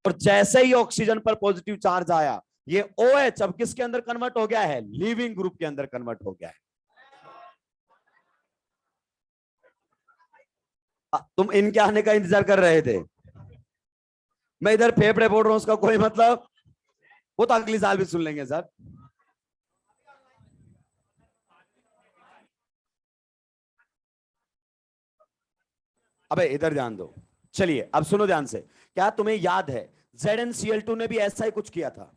और जैसे ही ऑक्सीजन पर पॉजिटिव चार्ज आया, ये OH अब किसके अंदर कन्वर्ट हो गया है? लिविंग ग्रुप के अंदर कन्वर्ट हो गया है। तुम इनके आने का इंतजार कर रहे थे। मैं इधर फेफड़े बोल रहा हूं, उसका कोई मतलब, वो तो अगली साल भी सुन लेंगे सर। अबे इधर ध्यान दो। चलिए अब सुनो ध्यान से। क्या तुम्हें याद है ZnCl2 ने भी ऐसा ही कुछ किया था?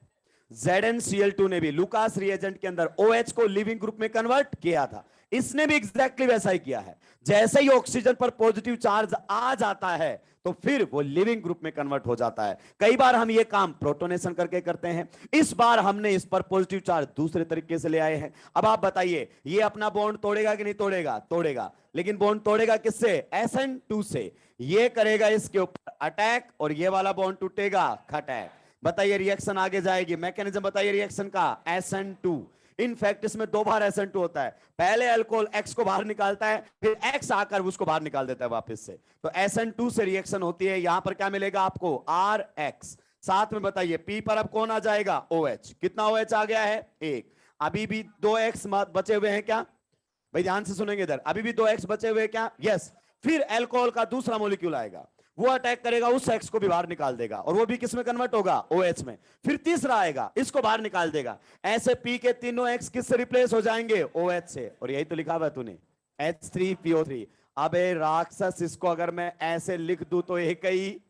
ZnCl2 ने भी लुकास रिएजेंट के अंदर OH को लिविंग ग्रुप में कन्वर्ट किया था। इसने भी एग्जैक्टली वैसा ही किया है। जैसे ही ऑक्सीजन पर पॉजिटिव चार्ज आ जाता है तो फिर वो लिविंग ग्रुप में कन्वर्ट हो जाता है। कई बार हम ये काम प्रोटोनेशन करके करते हैं, इस बार हमने इस पर पॉजिटिव चार्ज दूसरे तरीके से ले आए हैं। अब आप बताइए, ये अपना बॉन्ड तोड़ेगा कि नहीं तोड़ेगा? तोड़ेगा। लेकिन बॉन्ड तोड़ेगा किससे? SN2 से। ये करेगा इसके ऊपर अटैक और ये वाला बॉन्ड टूटेगा खटैक। बताइए रिएक्शन आगे जाएगी, मैकेनिज्म बताइए रिएक्शन का। SN2। इनफैक्ट इसमें दो बार SN2 होता है। पहले अल्कोहल X को बाहर निकालता है, फिर X आकर उसको बाहर निकाल देता है वापस से। तो SN2 से रिएक्शन होती है। यहां पर क्या मिलेगा आपको? RX। साथ में बताइए P पर अब कौन आ जाएगा? OH। कितना OH आ गया है? 1। अभी भी 2X बचे हुए हैं क्या भाई? ध्यान से सुनेंगे इधर। अभी भी 2X बचे हुए क्या? यस। फिर अल्कोहल का दूसरा मॉलिक्यूल आएगा, वो अटैक करेगा, उस X को भी बाहर निकाल देगा और वो भी किस में कन्वर्ट होगा? OH में। फिर तीसरा आएगा, इसको बाहर निकाल देगा। ऐसे P के तीनों X किससे रिप्लेस हो जाएंगे? OH से। और यही तो लिखा हुआ है तूने, H3PO3। अबे राक्षस, इसको अगर मैं ऐसे लिख दूं तो एक ही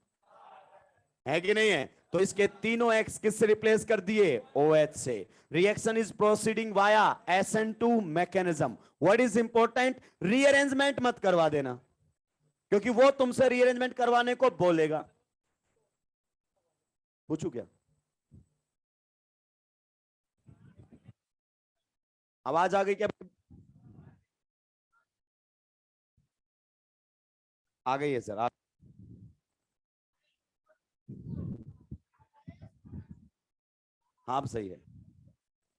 है कि नहीं है? तो इसके तीनों X किससे रिप्लेस कर दिए? OH से। Reaction is proceeding via SN2 mechanism. What is important? Rearrangement मत करवा देना, क्योंकि वो तुमसे रीअरेंजमेंट करवाने को बोलेगा। पूछू क्या? आवाज आ गई क्या? आ गई है सर। हाँ सही है।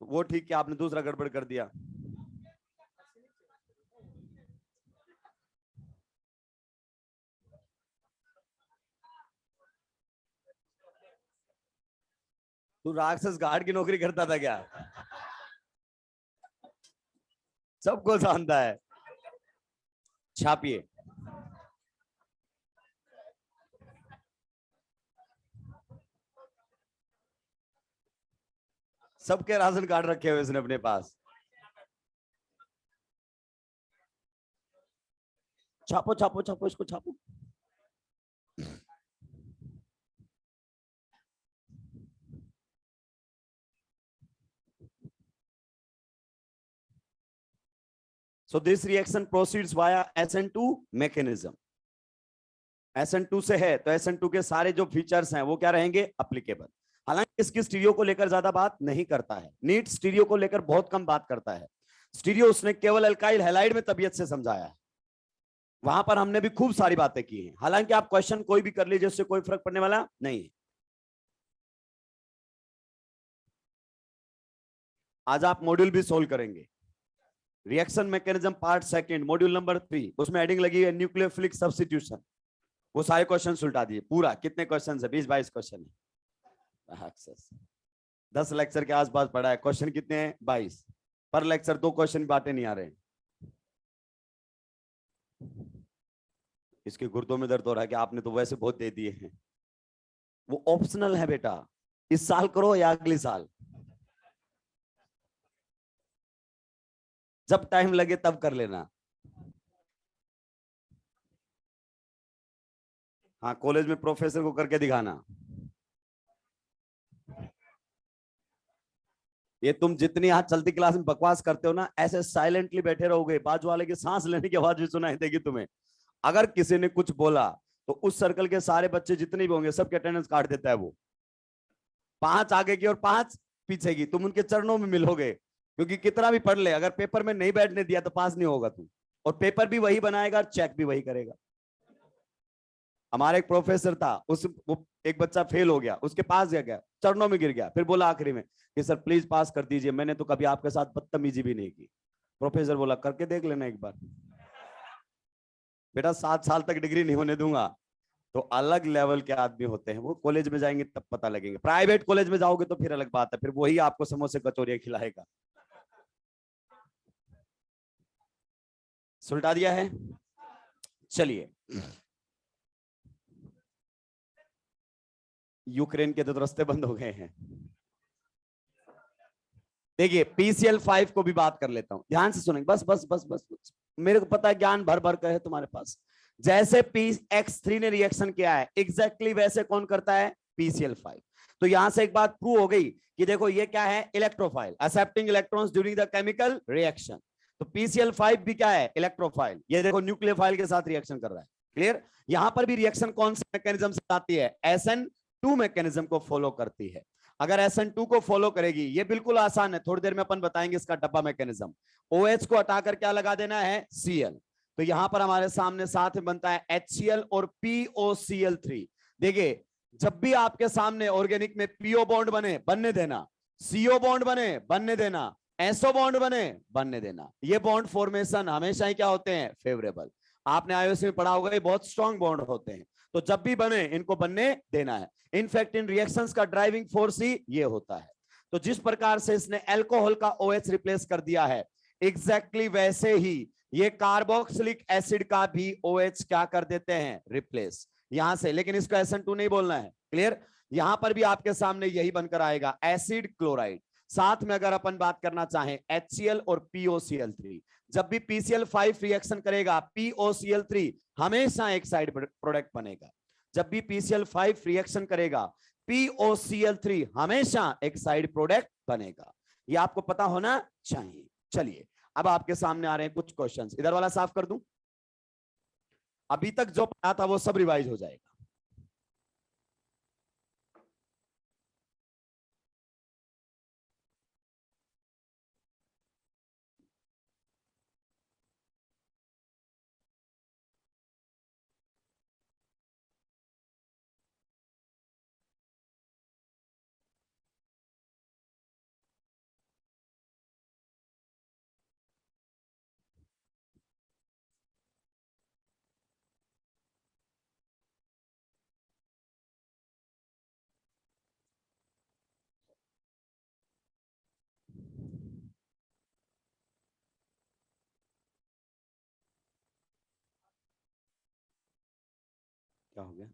वो ठीक है, आपने दूसरा गड़बड़ कर दिया। तू राक्षस गार्ड की नौकरी करता था क्या? सबको जानता है। छापिए। सबके राशन कार्ड रखे हुए इसने अपने पास। छापो छापो छापो, इसको छापो। So this reaction proceeds via SN2 mechanism. SN2 से है तो SN2 के सारे जो फीचर्स हैं वो क्या रहेंगे? अप्लीकेबल। हालांकि इसकी स्टीरियो को लेकर ज्यादा बात नहीं करता है। नीट स्टीरियो को लेकर बहुत कम बात करता है। स्टीरियो उसने केवल अल्काइल हैलाइड में तबीयत से समझाया है। वहां पर हमने भी खूब सारी बातें की हैं। हालांकि आप क्वेश्चन कोई भी कर लीजिए, उससे कोई फर्क पड़ने वाला नहीं है। आज आप मॉड्यूल भी सोल्व करेंगे। Reaction mechanism part second module number 3, उसमें हेडिंग लगी है न्यूक्लियोफिलिक सब्स्टिट्यूशन। वो सारे क्वेश्चन उल्टा दिए पूरा। कितने क्वेश्चन है? 20-22 क्वेश्चन है। 10 लेक्चर के आसपास पढ़ा है। क्वेश्चन कितने हैं? 22। पर लेक्चर 2 क्वेश्चन बांटे नहीं आ रहे हैं। इसके गुर्दों में दर्द हो रहा है कि आपने तो वैसे बहुत दे दिए हैं। वो ऑप्शनल है बेटा, इस साल करो या अगले साल, जब टाइम लगे तब कर लेना। हाँ, कॉलेज में प्रोफेसर को करके दिखाना। ये तुम जितनी आज चलती क्लास में बकवास करते हो ना, ऐसे साइलेंटली बैठे रहोगे, बाजू वाले की सांस लेने की आवाज भी सुनाई देगी तुम्हें। अगर किसी ने कुछ बोला तो उस सर्कल के सारे बच्चे जितने भी होंगे सबके अटेंडेंस काट देता है वो। 5 आगे की और 5 पीछे की, तुम उनके चरणों में मिलोगे। क्योंकि कितना भी पढ़ ले, अगर पेपर में नहीं बैठने दिया तो पास नहीं होगा तू। और पेपर भी वही बनाएगा और चेक भी वही करेगा। हमारा एक प्रोफेसर था, उस वो एक बच्चा फेल हो गया, उसके पास गया, चरणों में गिर गया, फिर बोला आखिरी में कि सर प्लीज पास कर दीजिए, मैंने तो कभी आपके साथ बदतमीजी भी नहीं की। प्रोफेसर बोला करके देख लेना एक बार। बेटा 7 साल तक डिग्री नहीं होने दूंगा। तो अलग लेवल के आदमी होते हैं, वो कॉलेज में जाएंगे तब पता लगेंगे। प्राइवेट कॉलेज में जाओगे तो फिर अलग बात है, फिर वही आपको समोसे कचौरियां खिलाएगा। सुलटा दिया है। चलिए, यूक्रेन के तो रास्ते बंद हो गए हैं। देखिए PCL5 को भी बात कर लेता हूं, ध्यान से सुनेंगे, बस बस बस बस, बस। मेरे को पता है ज्ञान भर भर कर है तुम्हारे पास। जैसे PX3 ने रिएक्शन किया है, एग्जैक्टली वैसे कौन करता है? PCL5। तो यहां से एक बात प्रूव हो गई कि देखो ये क्या है? Electrophile, accepting electrons during the chemical reaction. तो PCL5 भी क्या है? इलेक्ट्रोफाइल। ये देखो न्यूक्लियोफाइल के साथ रिएक्शन कर रहा है। क्लियर? यहां पर भी रिएक्शन कौन से मैकेनिज्म से आती है? SN2 मैकेनिज्म को फॉलो करती है। अगर SN2 को फॉलो करेगी, ये बिल्कुल आसान है, थोड़ी देर में अपन बताएंगे इसका डब्बा मैकेनिज्म। OH को हटाकर क्या लगा देना है? Cl। तो यहां पर हमारे सामने साथ में बनता है HCl और POCl3। देखिए, जब भी आपके सामने ऑर्गेनिक में PO बॉन्ड बने, बनने देना, CO बॉन्ड बने, बनने देना, SO बॉन्ड बने, बनने देना। ये बॉन्ड फॉर्मेशन हमेशा ही क्या होते हैं? फेवरेबल। आपने आईओसी में पढ़ा होगा, ये बहुत स्ट्रॉन्ग बॉन्ड होते हैं, तो जब भी बने इनको बनने देना है। इनफैक्ट इन रिएक्शंस का ड्राइविंग फोर्स ही ये होता है। तो जिस प्रकार से इसने अल्कोहल का OH रिप्लेस कर दिया है, एग्जैक्टली वैसे ही ये कार्बोक्सिलिक एसिड का भी OH क्या कर देते हैं? रिप्लेस। यहां से, लेकिन इसको SN2 नहीं बोलना है। क्लियर? यहां पर भी आपके सामने यही बनकर आएगा, एसिड क्लोराइड। साथ में अगर अपन बात करना चाहें HCl और POCl3, जब भी PCl5 रिएक्शन करेगा, POCl3 हमेशा एक साइड प्रोडक्ट बनेगा। जब भी PCl5 रिएक्शन करेगा, POCl3 हमेशा एक साइड प्रोडक्ट बनेगा। ये आपको पता होना चाहिए। चलिए, अब आपके सामने आ रहे हैं कुछ क्वेश्चंस। इधर वाला साफ कर दूं? अभी तक जो पढ़ा था वो सब रिवाइज हो जाएगा। क्या हो गया?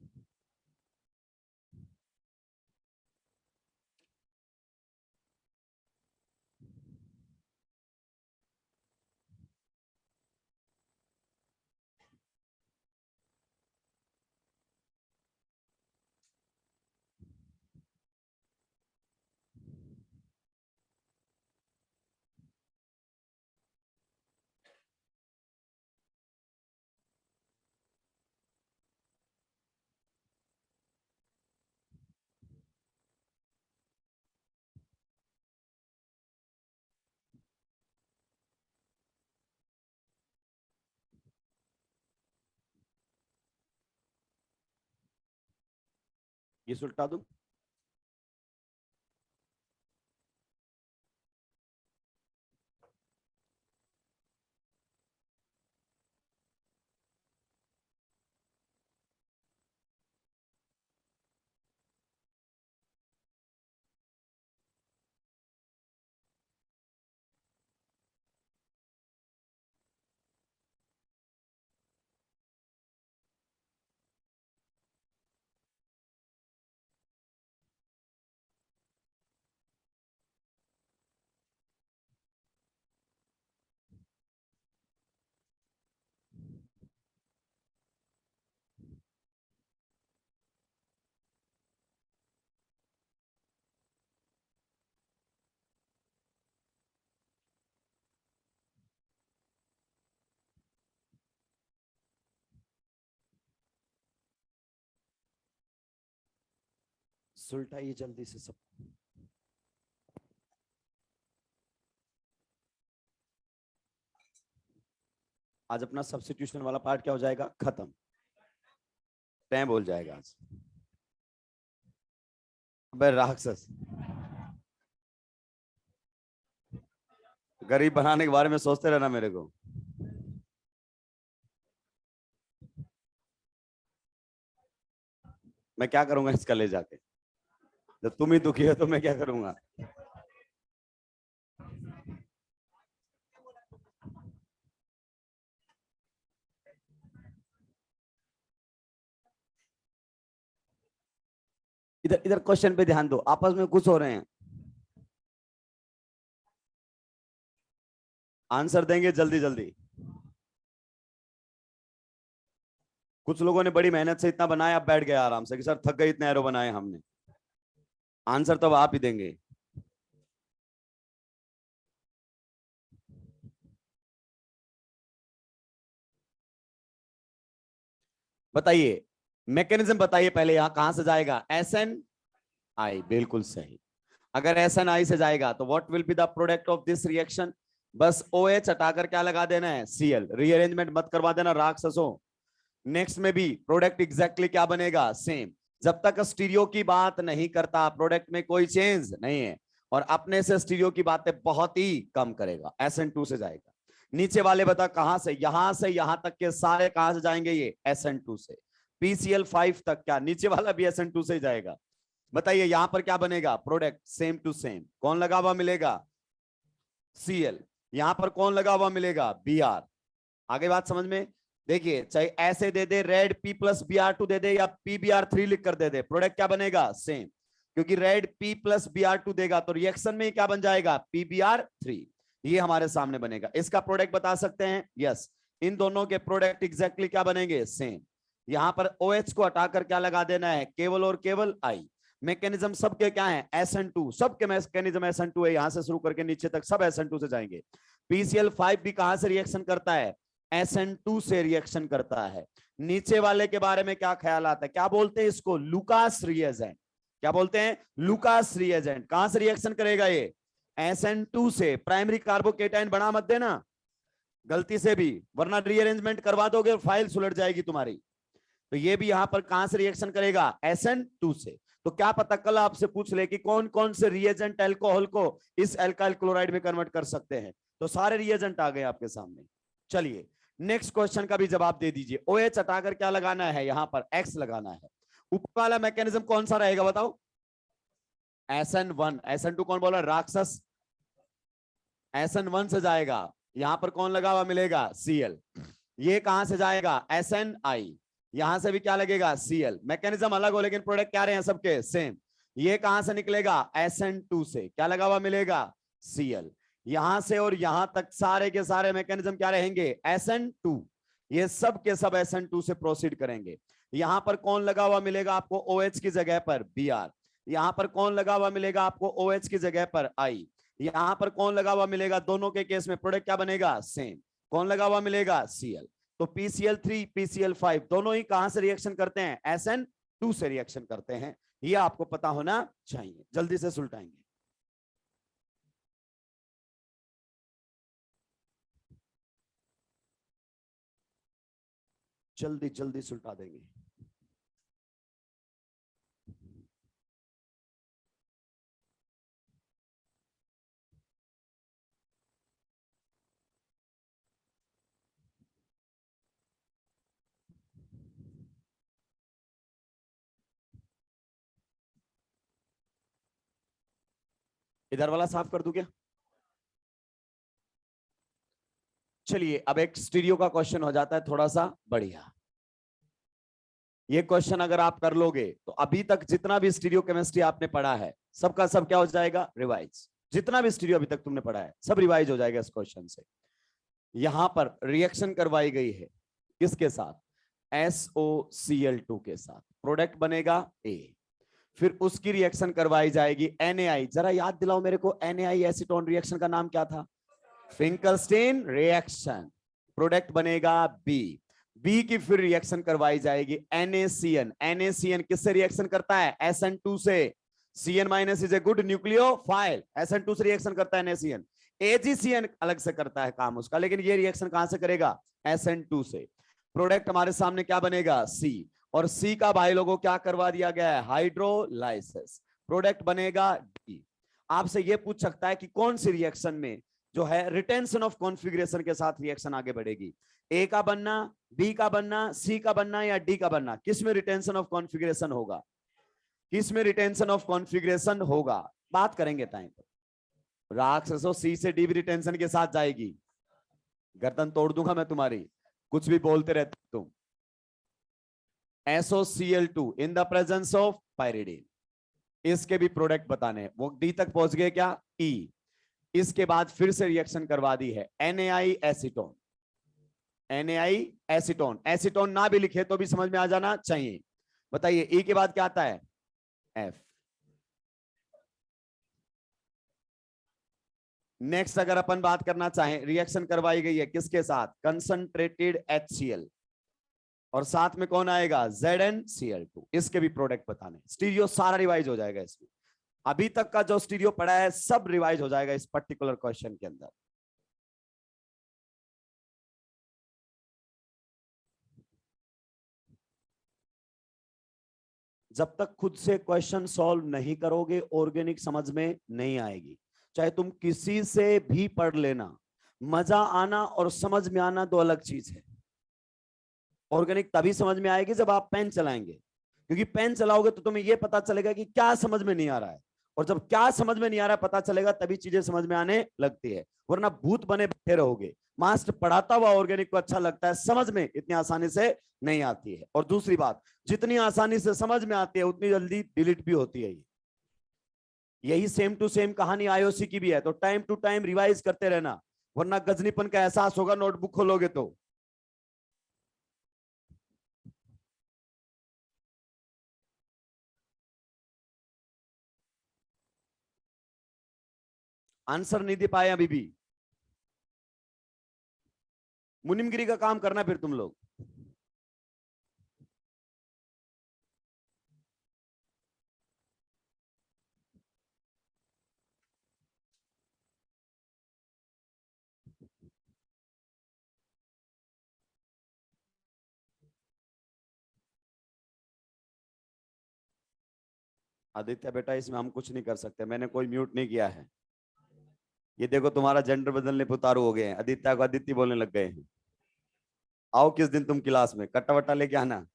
ये सुलटा दूं? सुलटाइए जल्दी से सब। आज अपना सब्स्टिट्यूशन वाला पार्ट क्या हो जाएगा? खत्म। टाइम बोल जाएगा आज। अबे राक्षस, गरीब बनाने के बारे में सोचते रहना मेरे को। मैं क्या करूंगा इसका ले जाके? जब तुम ही दुखी हो तो मैं क्या करूंगा? इधर इधर क्वेश्चन पे ध्यान दो, आपस में कुछ हो रहे हैं। आंसर देंगे जल्दी जल्दी। कुछ लोगों ने बड़ी मेहनत से इतना बनाया, अब बैठ गए आराम से कि सर थक गए, इतने एरो बनाए हमने। आंसर तो अब आप ही देंगे। बताइए मैकेनिज्म, बताइए पहले यहां कहां से जाएगा? एस एन आई, बिल्कुल सही। अगर एस एन आई से जाएगा तो what will be the product of this reaction? बस ओ एच हटाकर क्या लगा देना है? सीएल। रीअरेंजमेंट मत करवा देना राक्षसों। नेक्स्ट में भी प्रोडक्ट एग्जैक्टली क्या बनेगा? सेम। जब तक स्टीरियो की बात नहीं करता प्रोडक्ट में कोई चेंज नहीं है, और अपने से स्टीरियो की बातें बहुत ही कम करेगा। SN2 से जाएगा। नीचे वाले बता कहां से? यहां से यहां तक के सारे कहां से जाएंगे? ये SN2 से। PCl5 तक क्या नीचे वाला भी SN2 से ही जाएगा? बताइए यहां पर क्या बनेगा? Product same to same. कौन लगा हुआ मिलेगा? Cl। यहां पर कौन लगा हुआ मिलेगा? Br। आगे बात समझ में? देखिए चाहे ऐसे दे दे रेड P+Br2 दे दे, या PBr3 लिख कर दे दे, प्रोडक्ट क्या बनेगा? सेम। क्योंकि रेड P+Br2 देगा तो रिएक्शन में क्या बन जाएगा? PBr3। ये हमारे सामने बनेगा। इसका प्रोडक्ट बता सकते हैं? यस। इन दोनों के प्रोडक्ट एग्जैक्टली क्या बनेंगे? सेम। यहां पर OH को हटाकर क्या लगा देना है? केवल और केवल I। मैकेनिज्म सबके क्या है? SN2। सबके मैकेनिज्म SN2 है। यहां से शुरू करके नीचे तक सब SN2 से जाएंगे। PCl5 भी कहां से रिएक्शन करता है? SN2 से रिएक्शन करता है। नीचे वाले के बारे में क्या ख्याल आता है? क्या बोलते हैं इसको? Lucas reagent. क्या बोलते हैं? Lucas reagent. कहां से रिएक्शन करेगा ये? SN2 से। प्राइमरी कार्बोकेटाइन बना मत देना गलती से भी, वरना रीअरेंजमेंट करवा दोगे और फाइल सुलट जाएगी तुम्हारी। तो ये भी यहां पर कहां से रिएक्शन करेगा? SN2 से। तो क्या पता कल आपसे पूछ ले कि कौन कौन से रिएजेंट अल्कोहल को इस अल्काइल क्लोराइड में कन्वर्ट कर सकते हैं, तो सारे रिएजेंट आ गए आपके सामने। चलिए नेक्स्ट क्वेश्चन का भी जवाब दे दीजिए। OH हटाकर क्या लगाना है? यहां पर X लगाना है। ऊपर वाला मैकेनिज्म कौन सा रहेगा बताओ? SN1। SN2 कौन बोला? राक्षस। SN1 से जाएगा। यहां पर कौन लगा हुआ मिलेगा? Cl। ये कहां से जाएगा? SNI। यहां से भी क्या लगेगा? Cl। मैकेनिज्म अलग हो लेकिन प्रोडक्ट क्या रहे हैं सबके? सेम। ये कहां से निकलेगा? SN2 से। क्या लगा हुआ मिलेगा? Cl। यहां से और यहां तक सारे के सारे मैकेनिज्म क्या रहेंगे? SN2। ये सब के सब SN2 से प्रोसीड करेंगे। यहां पर कौन लगा हुआ मिलेगा आपको? OH की जगह पर Br। यहां पर कौन लगा हुआ मिलेगा आपको? OH की जगह पर I। यहां पर कौन लगा हुआ मिलेगा? दोनों के केस में प्रोडक्ट क्या बनेगा? सेम। कौन लगा हुआ मिलेगा? Cl। तो PCl3 PCl5 दोनों ही कहां से रिएक्शन करते हैं? SN2 से रिएक्शन करते हैं। ये आपको पता होना चाहिए। जल्दी से सुलटाएंगे। जल्दी जल्दी सुलटा देंगे। इधर वाला साफ कर दूं क्या? चलिए अब एक स्टीरियो का क्वेश्चन हो जाता है थोड़ा सा बढ़िया। ये क्वेश्चन अगर आप कर लोगे तो अभी तक जितना भी स्टीरियो केमिस्ट्री आपने पढ़ा है सबका सब क्या हो जाएगा? रिवाइज। जितना भी स्टीरियो अभी तक तुमने पढ़ा है सब रिवाइज हो जाएगा इस क्वेश्चन से। यहां पर रिएक्शन करवाई गई है किसके साथ? SOCl2 के साथ। प्रोडक्ट बनेगा A। फिर उसकी रिएक्शन करवाई जाएगी NaI। जरा याद दिलाओ मेरे को, NaI एसीटोन रिएक्शन का नाम क्या था? Finkelstein reaction. प्रोडक्ट बनेगा B। बी की फिर रिएक्शन करवाई जाएगी NaCN। NaCN किससे रिएक्शन करता है? SN2 से। Cn minus is a good nucleophile. SN2 से रिएक्शन करता है NaCN। AgCN अलग से करता है काम उसका, लेकिन ये रिएक्शन कहां से करेगा? SN2 से। प्रोडक्ट हमारे सामने क्या बनेगा? C। और C का भाई लोगों क्या करवा दिया गया है? हाइड्रोलाइसिस। प्रोडक्ट बनेगा D। आपसे ये पूछ सकता है कि कौन सी रिएक्शन में जो है रिटेंशन ऑफ कॉन्फ़िगरेशन के साथ रिएक्शन आगे बढ़ेगी? A का बनना, B का बनना, C का बनना या D का बनना? किस में रिटेंशन ऑफ कॉन्फ़िगरेशन होगा? किस में रिटेंशन ऑफ कॉन्फ़िगरेशन होगा, बात करेंगे टाइम पर। राक्षसों सी से डी भी रिटेंशन के साथ जाएगी, गर्दन तोड़ दूंगा मैं तुम्हारी, कुछ भी बोलते रहते तुम। SOCl2 in the presence of pyridine, इसके भी प्रोडक्ट बताने हैं। वो डी तक पहुंच गए क्या, ई। इसके बाद फिर से रिएक्शन करवा दी है NaI acetone, NaI acetone. Acetone ना भी लिखे तो भी समझ में आ जाना चाहिए। बताइए ई के बाद क्या आता है, F। नेक्स्ट अगर अपन बात करना चाहें, रिएक्शन करवाई गई है किसके साथ, कंसंट्रेटेड HCl, और साथ में कौन आएगा, ZnCl2। इसके भी प्रोडक्ट बताने, स्टीरियो सारा रिवाइज हो जाएगा इसमें। अभी तक का जो स्टीरियो पढ़ा है सब रिवाइज हो जाएगा इस पर्टिकुलर क्वेश्चन के अंदर। जब तक खुद से क्वेश्चन सॉल्व नहीं करोगे ऑर्गेनिक समझ में नहीं आएगी। चाहे तुम किसी से भी पढ़ लेना, मजा आना और समझ में आना दो अलग चीज है। ऑर्गेनिक तभी समझ में आएगी जब आप पेन चलाएंगे, क्योंकि पेन चलाओगे तो तुम्हें यह पता चलेगा कि क्या समझ में नहीं आ रहा है, और जब क्या समझ में नहीं आ रहा है पता चलेगा तभी चीजें समझ में आने लगती है, वरना भूत बने बैठे रहोगे। मास्टर पढ़ाता हुआ ऑर्गेनिक को अच्छा लगता है, समझ में इतनी आसानी से नहीं आती है। और दूसरी बात, जितनी आसानी से समझ में आती है उतनी जल्दी डिलीट भी होती है। यही सेम टू सेम कहानी IOC की भी है, तो टाइम टू टाइम रिवाइज करते रहना, वरना गजनीपन का एहसास होगा नोटबुक खोलोगे तो। आंसर नहीं दे पाए अभी भी, मुनिमगिरी का काम करना फिर तुम लोग। आदित्य बेटा इसमें हम कुछ नहीं कर सकते, मैंने कोई म्यूट नहीं किया है। ये देखो तुम्हारा जेंडर बदलने पे उतारू हो गए हैं, आदित्य को आदित्य बोलने लग गए हैं। आओ किस दिन तुम क्लास में, कट्टा वट्टा लेके आना।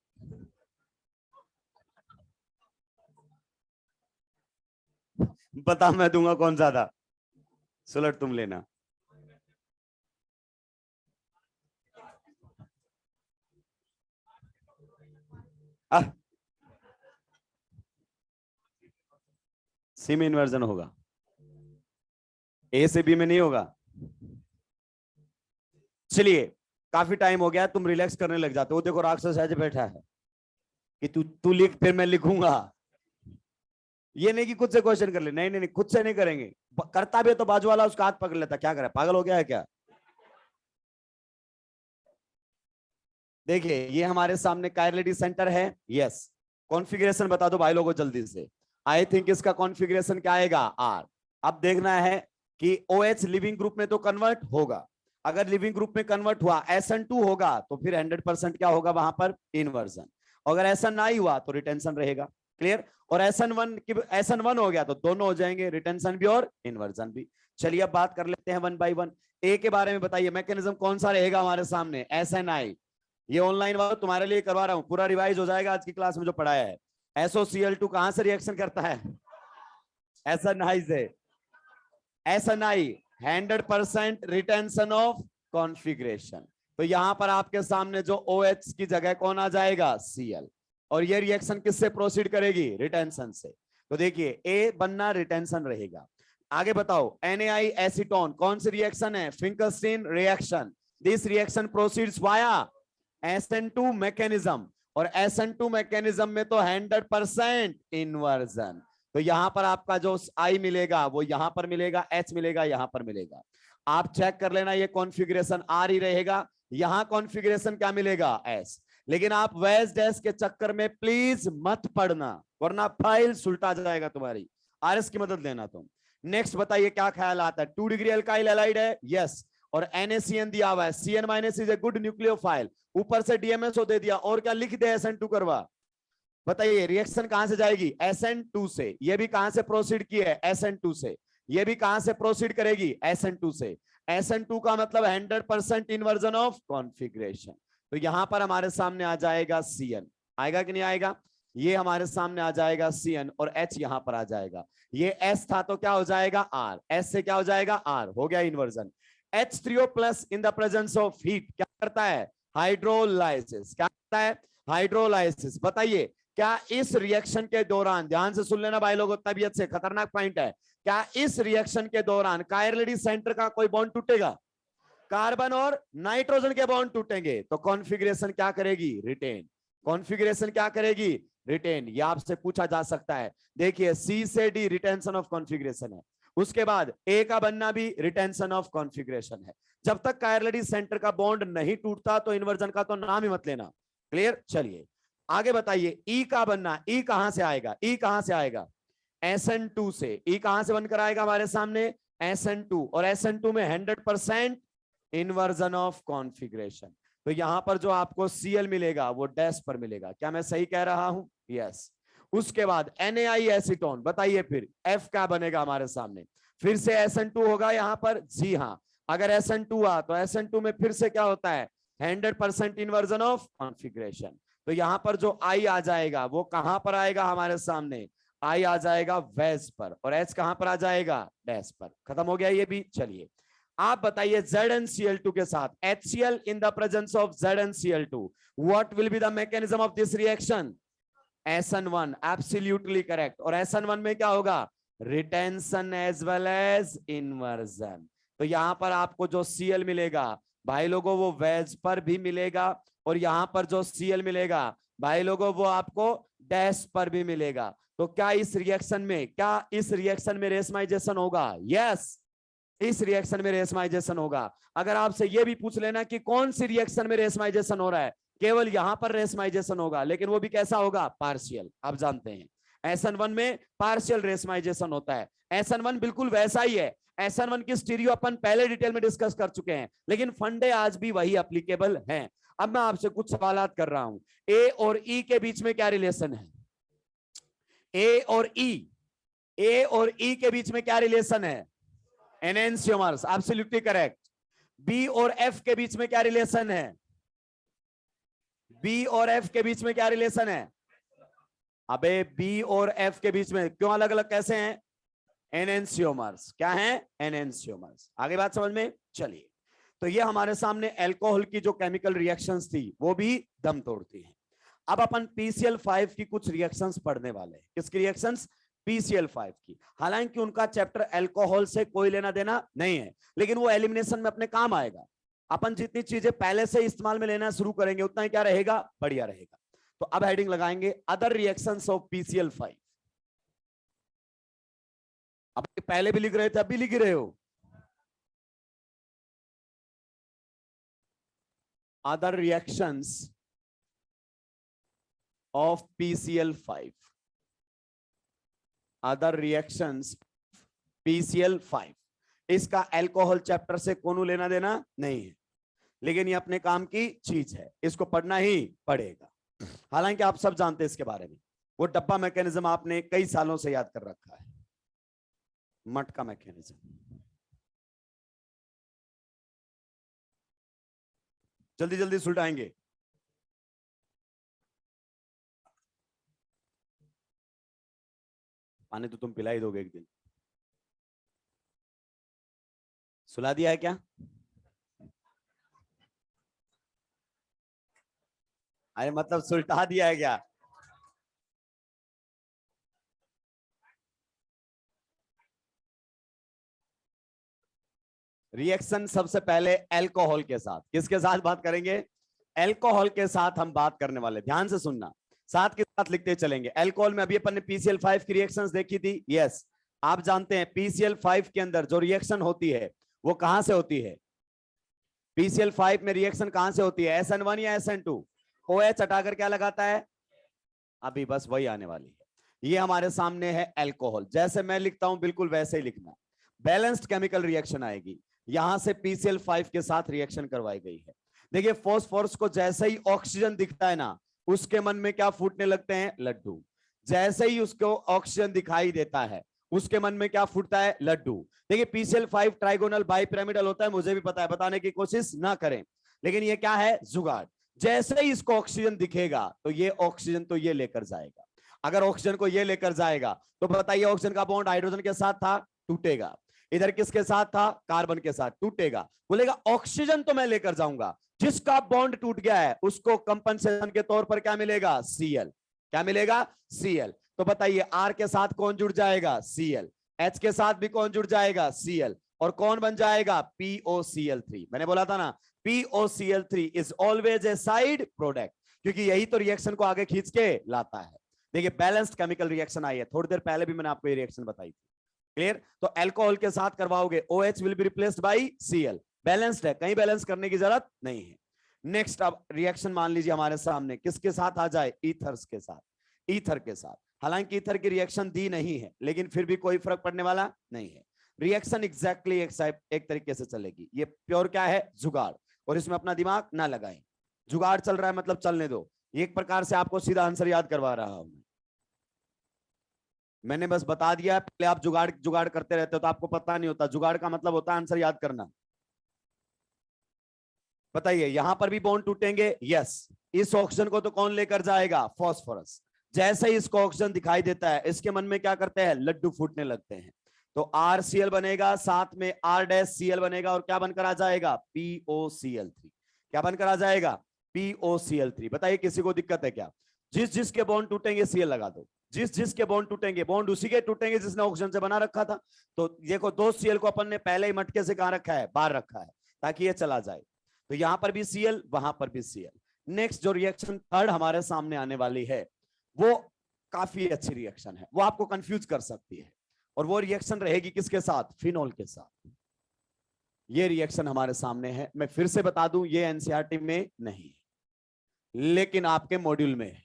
बता मैं दूंगा कौन सा था, सुलट तुम लेना। सी में इन्वर्जन होगा, ए से बी में नहीं होगा। चलिए काफी टाइम हो गया, तुम रिलैक्स करने लग जाते हो। देखो राक्षस ऐसे बैठा है कि तू लिख फिर मैं लिखूंगा। ये नहीं कि खुद से क्वेश्चन कर ले, नहीं नहीं नहीं, खुद से नहीं करेंगे। करता भी है तो बाजू वाला उसका हाथ पकड़ लेता, क्या करे, पागल हो गया है क्या। देखिए ये हमारे सामने कायरलिटी सेंटर है, यस। कॉन्फ़िगरेशन बता दो भाई लोगों जल्दी से। आई थिंक इसका कॉन्फ़िगरेशन क्या आएगा, आर। अब देखना है कि OH लिविंग ग्रुप में तो कन्वर्ट होगा, अगर लिविंग ग्रुप में कन्वर्ट हुआ SN2 होगा तो फिर 100% क्या होगा वहां पर, इन्वर्जन। अगर ऐसा ना ही हुआ तो रिटेंशन रहेगा, क्लियर। और SN1 हो गया तो दोनों हो जाएंगे, रिटेंशन भी और इन्वर्जन भी। चलिए अब बात कर लेते हैं वन बाय वन। ए के बारे में बताइए, मैकेनिज्म कौन सा रहेगा हमारे सामने, SNI। ये ऑनलाइन वाला तुम्हारे लिए करवा रहा हूं, पूरा रिवाइज हो जाएगा आज की क्लास में जो पढ़ाया है। SOCl2 कहां से रिएक्शन करता है, SNI से। SNI 100% retention of configuration. तो यहां पर आपके सामने जो OH की जगह कौन आ जाएगा, Cl। और ये रिएक्शन किससे प्रोसीड करेगी, रिटेंशन से। तो देखिए ए बनना रिटेंशन रहेगा। आगे बताओ, NaI एसीटोन कौन सी रिएक्शन है, Finkelstein reaction. This reaction proceeds via SN2 mechanism, और SN2 मैकेनिज्म में तो 100% इन्वर्जन। तो यहां पर आपका जो I मिलेगा वो यहां पर मिलेगा, H मिलेगा यहां पर मिलेगा। आप चेक कर लेना, ये कॉन्फ़िगरेशन R ही रहेगा, यहां कॉन्फ़िगरेशन क्या मिलेगा, S। लेकिन आप वेज डैश के चक्कर में प्लीज मत पढ़ना, वरना फाइल सुलटा जाएगा तुम्हारी। RS की मदद लेना तुम। नेक्स्ट बताइए क्या ख्याल आता है, 2 डिग्री अल्काइल हैलाइड है, यस। और NaCN दिया हुआ है, CN- is a good nucleophile. ऊपर से DMSO दे दिया, और क्या लिख दे, SN2 करवा। बताइए रिएक्शन कहां से जाएगी, SN2 से। ये भी कहां से प्रोसीड की है, SN2 से। ये भी कहां से प्रोसीड करेगी, SN2 से। SN2 का मतलब 100% इन्वर्जन ऑफ कॉन्फ़िगरेशन। तो यहां पर हमारे सामने आ जाएगा CN, आएगा कि नहीं आएगा। ये हमारे सामने आ जाएगा CN और H यहां पर आ जाएगा। ये S था तो क्या हो जाएगा R, S से क्या हो जाएगा R, हो गया inversion. H3O plus in the presence of heat क्या करता है, हाइड्रोलाइसिस। क्या करता है, हाइड्रोलाइसिस। बताइए क्या इस रिएक्शन के दौरान, ध्यान से सुन लेना भाई लोगों, तबीयत से खतरनाक पॉइंट है, क्या इस रिएक्शन के दौरान कायरलिडी सेंटर का कोई बॉन्ड टूटेगा, कार्बन और नाइट्रोजन के बॉन्ड टूटेंगे, तो कॉन्फ़िगरेशन क्या करेगी, रिटेन। कॉन्फ़िगरेशन क्या करेगी, रिटेन। ये आपसे पूछा जा सकता है। देखिए C से D रिटेंशन ऑफ कॉन्फ़िगरेशन है, उसके बाद A का बनना भी रिटेंशन ऑफ कॉन्फ़िगरेशन है। जब तक कायरलिडी सेंटर का बॉन्ड नहीं टूटता तो इन्वर्जन का तो नाम ही मत लेना। क्लियर, चलिए आगे बताइए। E का बनना, E कहां से आएगा, E कहां से आएगा, SN2 से। E कहां से बनकर आएगा हमारे सामने, SN2, और SN2 में 100% इन्वर्जन ऑफ कॉन्फ़िगरेशन। तो यहां पर जो आपको Cl मिलेगा वो डैश पर मिलेगा। क्या मैं सही कह रहा हूं, यस। उसके बाद NaI एसीटोन, बताइए फिर F क्या बनेगा हमारे सामने, फिर से SN2 होगा यहां पर, जी हां। अगर SN2 आ तो SN2 में फिर से क्या होता है, 100% इन्वर्जन ऑफ कॉन्फ़िगरेशन। तो यहां पर जो I आ जाएगा वो कहां पर आएगा हमारे सामने, I आ जाएगा वेज पर, और H कहां पर आ जाएगा, डैश पर। खत्म हो गया ये भी। चलिए आप बताइए ZnCl2 के साथ HCl in the presence of ZnCl2, what will be the mechanism of this reaction, SN1, absolutely correct। और SN1 में क्या होगा, retention as well as inversion. तो यहां पर आपको जो Cl मिलेगा भाई लोगों वो वेज पर भी मिलेगा, और यहां पर जो Cl मिलेगा भाई लोगों वो आपको डैश पर भी मिलेगा। तो क्या इस रिएक्शन में, क्या इस रिएक्शन में रेशमाइजेशन होगा, यस, इस रिएक्शन में रेशमाइजेशन होगा। अगर आपसे यह भी पूछ लेना कि कौन सी रिएक्शन में रेशमाइजेशन हो रहा है, केवल यहां पर रेशमाइजेशन होगा, लेकिन वो भी कैसा होगा, पार्शियल। आप जानते हैं SN1 में पार्शियल रेशमाइजेशन होता है। SN1 बिल्कुल वैसा ही है। SN1 की स्टीरियो अपन पहले डिटेल में डिस्कस कर चुके हैं, लेकिन फंडे आज भी वही एप्लीकेबल हैं। अब मैं आपसे कुछ सवाल कर रहा हूं, A और E के बीच में क्या रिलेशन है, A और E के बीच में क्या रिलेशन है, एनेंशियोमर्स, एब्सोल्युटली करेक्ट। बी और एफ के बीच में क्या रिलेशन है, बी और एफ के बीच में क्या रिलेशन है, अबे बी और एफ के बीच में क्यों अलग अलग कैसे हैं, एनेंशियोमर्स। क्या है, एनेंशियोमर्स। आगे बात समझ में। चलिए तो ये हमारे सामने अल्कोहल की जो केमिकल रिएक्शंस थी वो भी दम तोड़ती हैं। अब अपन PCl5 की कुछ रिएक्शंस पढ़ने वाले हैं। किसकी रिएक्शंस, PCl5 की। हालांकि उनका चैप्टर अल्कोहल से कोई लेना देना नहीं है, लेकिन वो एलिमिनेशन में अपने काम आएगा। अपन जितनी चीजें पहले से इस्तेमाल में लेना शुरू करेंगे उतना ही क्या रहेगा, बढ़िया रहेगा। तो अब हेडिंग लगाएंगे अदर रिएक्शंस ऑफ PCl5। अब पहले भी लिख रहे थे, अब भी लिख रहे हो, other reactions of PCl5, other reactions PCl5। इसका अल्कोहल चैप्टर से कोनो लेना देना नहीं है, लेकिन ये अपने काम की चीज है, इसको पढ़ना ही पड़ेगा। हालांकि आप सब जानते हैं इसके बारे में, वो डब्बा मैकेनिज्म आपने कई सालों से याद कर रखा है, मटका मैकेनिज्म। जल्दी जल्दी सुलटाएंगे। पानी तो तुम पिला ही दोगे एक दिन। सुला दिया है क्या, अरे मतलब सुलटा दिया है क्या, रिएक्शन सबसे पहले अल्कोहल के साथ, किसके साथ बात करेंगे, अल्कोहल के साथ हम बात करने वाले। ध्यान से सुनना, साथ के साथ लिखते चलेंगे। अल्कोहल में अभी अपन ने PCl5 की रिएक्शंस देखी थी, यस। आप जानते हैं PCl5 के अंदर जो रिएक्शन होती है वो कहां से होती है, PCl5 में रिएक्शन कहां से होती है, SN1 या SN2, OH हटाकर क्या लगाता है, अभी बस वही आने वाली है। ये हमारे सामने है अल्कोहल, जैसे मैं लिखता हूं बिल्कुल वैसे ही लिखना। बैलेंस्ड केमिकल रिएक्शन आएगी, यहां से PCl5 के साथ रिएक्शन करवाई गई है। देखिए फॉस्फोरस को जैसे ही ऑक्सीजन दिखता है ना, उसके मन में क्या फूटने लगते हैं, लड्डू। जैसे ही उसको ऑक्सीजन दिखाई देता है उसके मन में क्या फूटता है, लड्डू। देखिए PCl5 ट्राइगोनल बाइपिरामिडल होता है, मुझे भी पता है, बताने की कोशिश ना करें, लेकिन ये क्या है, जुगाड़। जैसे ही इसको ऑक्सीजन दिखेगा तो ये ऑक्सीजन तो ये लेकर जाएगा। अगर ऑक्सीजन को ये लेकर जाएगा तो बताइए ऑक्सीजन का बॉन्ड हाइड्रोजन के साथ था, टूटेगा। इधर किसके साथ था, कार्बन के साथ, टूटेगा। बोलेगा ऑक्सीजन तो मैं लेकर जाऊंगा, जिसका बॉन्ड टूट गया है उसको कंपनसेशन के तौर पर क्या मिलेगा, Cl। क्या मिलेगा, Cl। तो बताइए R के साथ कौन जुड़ जाएगा, Cl। H के साथ भी कौन जुड़ जाएगा, Cl। और कौन बन जाएगा, POCl3। मैंने बोला था ना, POCl3 is always a side product, क्योंकि यही तो रिएक्शन को आगे खींच के लाता है। देखिए बैलेंस्ड केमिकल रिएक्शन आई है, थोड़ी देर पहले भी मैंने आपको ये रिएक्शन बताई थी। क्लियर। तो अल्कोहल के साथ करवाओगे, OH will be replaced by Cl। Balanced है, कहीं बैलेंस करने की जरूरत नहीं है। नेक्स्ट अब रिएक्शन मान लीजिए हमारे सामने किसके साथ आ जाए, ईथर्स के साथ, ईथर के साथ। हालांकि ईथर की रिएक्शन दी नहीं है, लेकिन फिर भी कोई फर्क पड़ने वाला नहीं है। रिएक्शन एग्जैक्टली एक तरीके से चलेगी। ये प्योर क्या है, जुगाड़, और इसमें अपना दिमाग ना लगाएं। जुगाड़ चल रहा है मतलब चलने दो। एक प्रकार से आपको सीधा आंसर याद करवा रहा हूं, मैंने बस बता दिया। पहले आप जुगाड़ जुगाड़ करते रहते हो तो आपको पता नहीं होता, जुगाड़ का मतलब होता है आंसर याद करना। बताइए यहां पर भी बॉन्ड टूटेंगे, यस। इस ऑक्सीजन को तो कौन लेकर जाएगा, फास्फोरस। जैसे ही इसको ऑक्सीजन दिखाई देता है, इसके मन में क्या करते हैं, लड्डू फूटने लगते हैं। तो RCl बनेगा, साथ में R-Cl बनेगा, और क्या बनकर आ जाएगा, POCl3। क्या बनकर आ जाएगा, POCl3। बताइए किसी को दिक्कत है क्या, जिस जिसके बॉन्ड टूटेंगे Cl लगा दो, जिस जिसके बॉन्ड टूटेंगे, बॉन्ड उसी के टूटेंगे जिसने ऑक्सीजन से बना रखा था। तो देखो दो Cl को अपन ने पहले ही मटके से कहां रखा है, बाहर रखा है, ताकि ये चला जाए। तो यहां पर भी Cl, वहां पर भी Cl। नेक्स्ट जो रिएक्शन थर्ड हमारे सामने आने वाली है, वो काफी अच्छी रिएक्शन है, वो आपको कंफ्यूज कर सकती है। और वो रिएक्शन रहेगी किसके साथ, फिनॉल के साथ। ये रिएक्शन हमारे सामने है। मैं फिर से बता दूं, ये एनसीईआरटी में नहीं है, लेकिन आपके मॉड्यूल में है।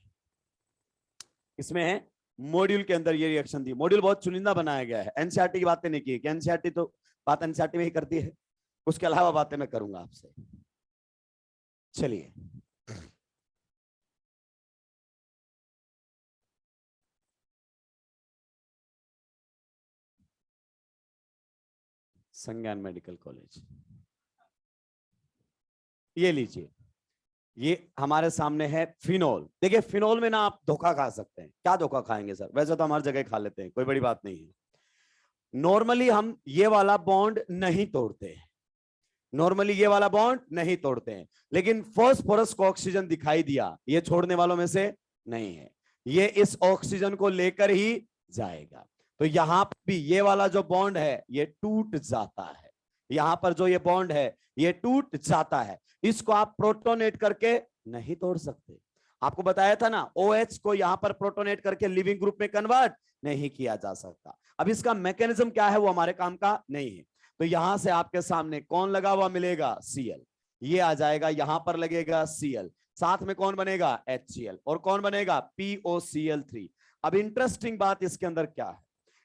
इसमें है, मॉड्यूल के अंदर ये रिएक्शन दी। मॉड्यूल बहुत चुनिंदा बनाया गया है, एनसीईआरटी की बातें नहीं की है। एनसीईआरटी तो बात एनसीईआरटी में ही करती है, उसके अलावा बातें मैं करूंगा आपसे। चलिए संज्ञान मेडिकल कॉलेज, ये लीजिए, ये हमारे सामने है फिनॉल। देखिए फिनॉल में ना आप धोखा खा सकते हैं। क्या धोखा खाएंगे सर, वैसे तो हमारी जगह खा लेते हैं, कोई बड़ी बात नहीं है। नॉर्मली हम ये वाला बॉन्ड नहीं तोड़ते हैं, नॉर्मली ये वाला बॉन्ड नहीं तोड़ते हैं, लेकिन फास्फोरस को ऑक्सीजन दिखाई दिया, ये छोड़ने वालों में से नहीं है, ये इस ऑक्सीजन को लेकर ही जाएगा। तो यहां पर भी ये वाला जो बॉन्ड है ये टूट जाता है, यहां पर जो ये बॉन्ड है ये टूट जाता है। इसको आप प्रोटोनेट करके नहीं तोड़ सकते। आपको बताया था ना, OH को यहां पर प्रोटोनेट करके लिविंग ग्रुप में कन्वर्ट नहीं किया जा सकता। अब इसका मैकेनिज्म क्या है वो हमारे काम का नहीं है। तो यहां से आपके सामने कौन लगा हुआ मिलेगा, Cl। ये आ जाएगा, यहां पर लगेगा Cl, साथ में कौन बनेगा, HCl, और कौन बनेगा, POCl3। अब इंटरेस्टिंग बात इसके अंदर क्या है,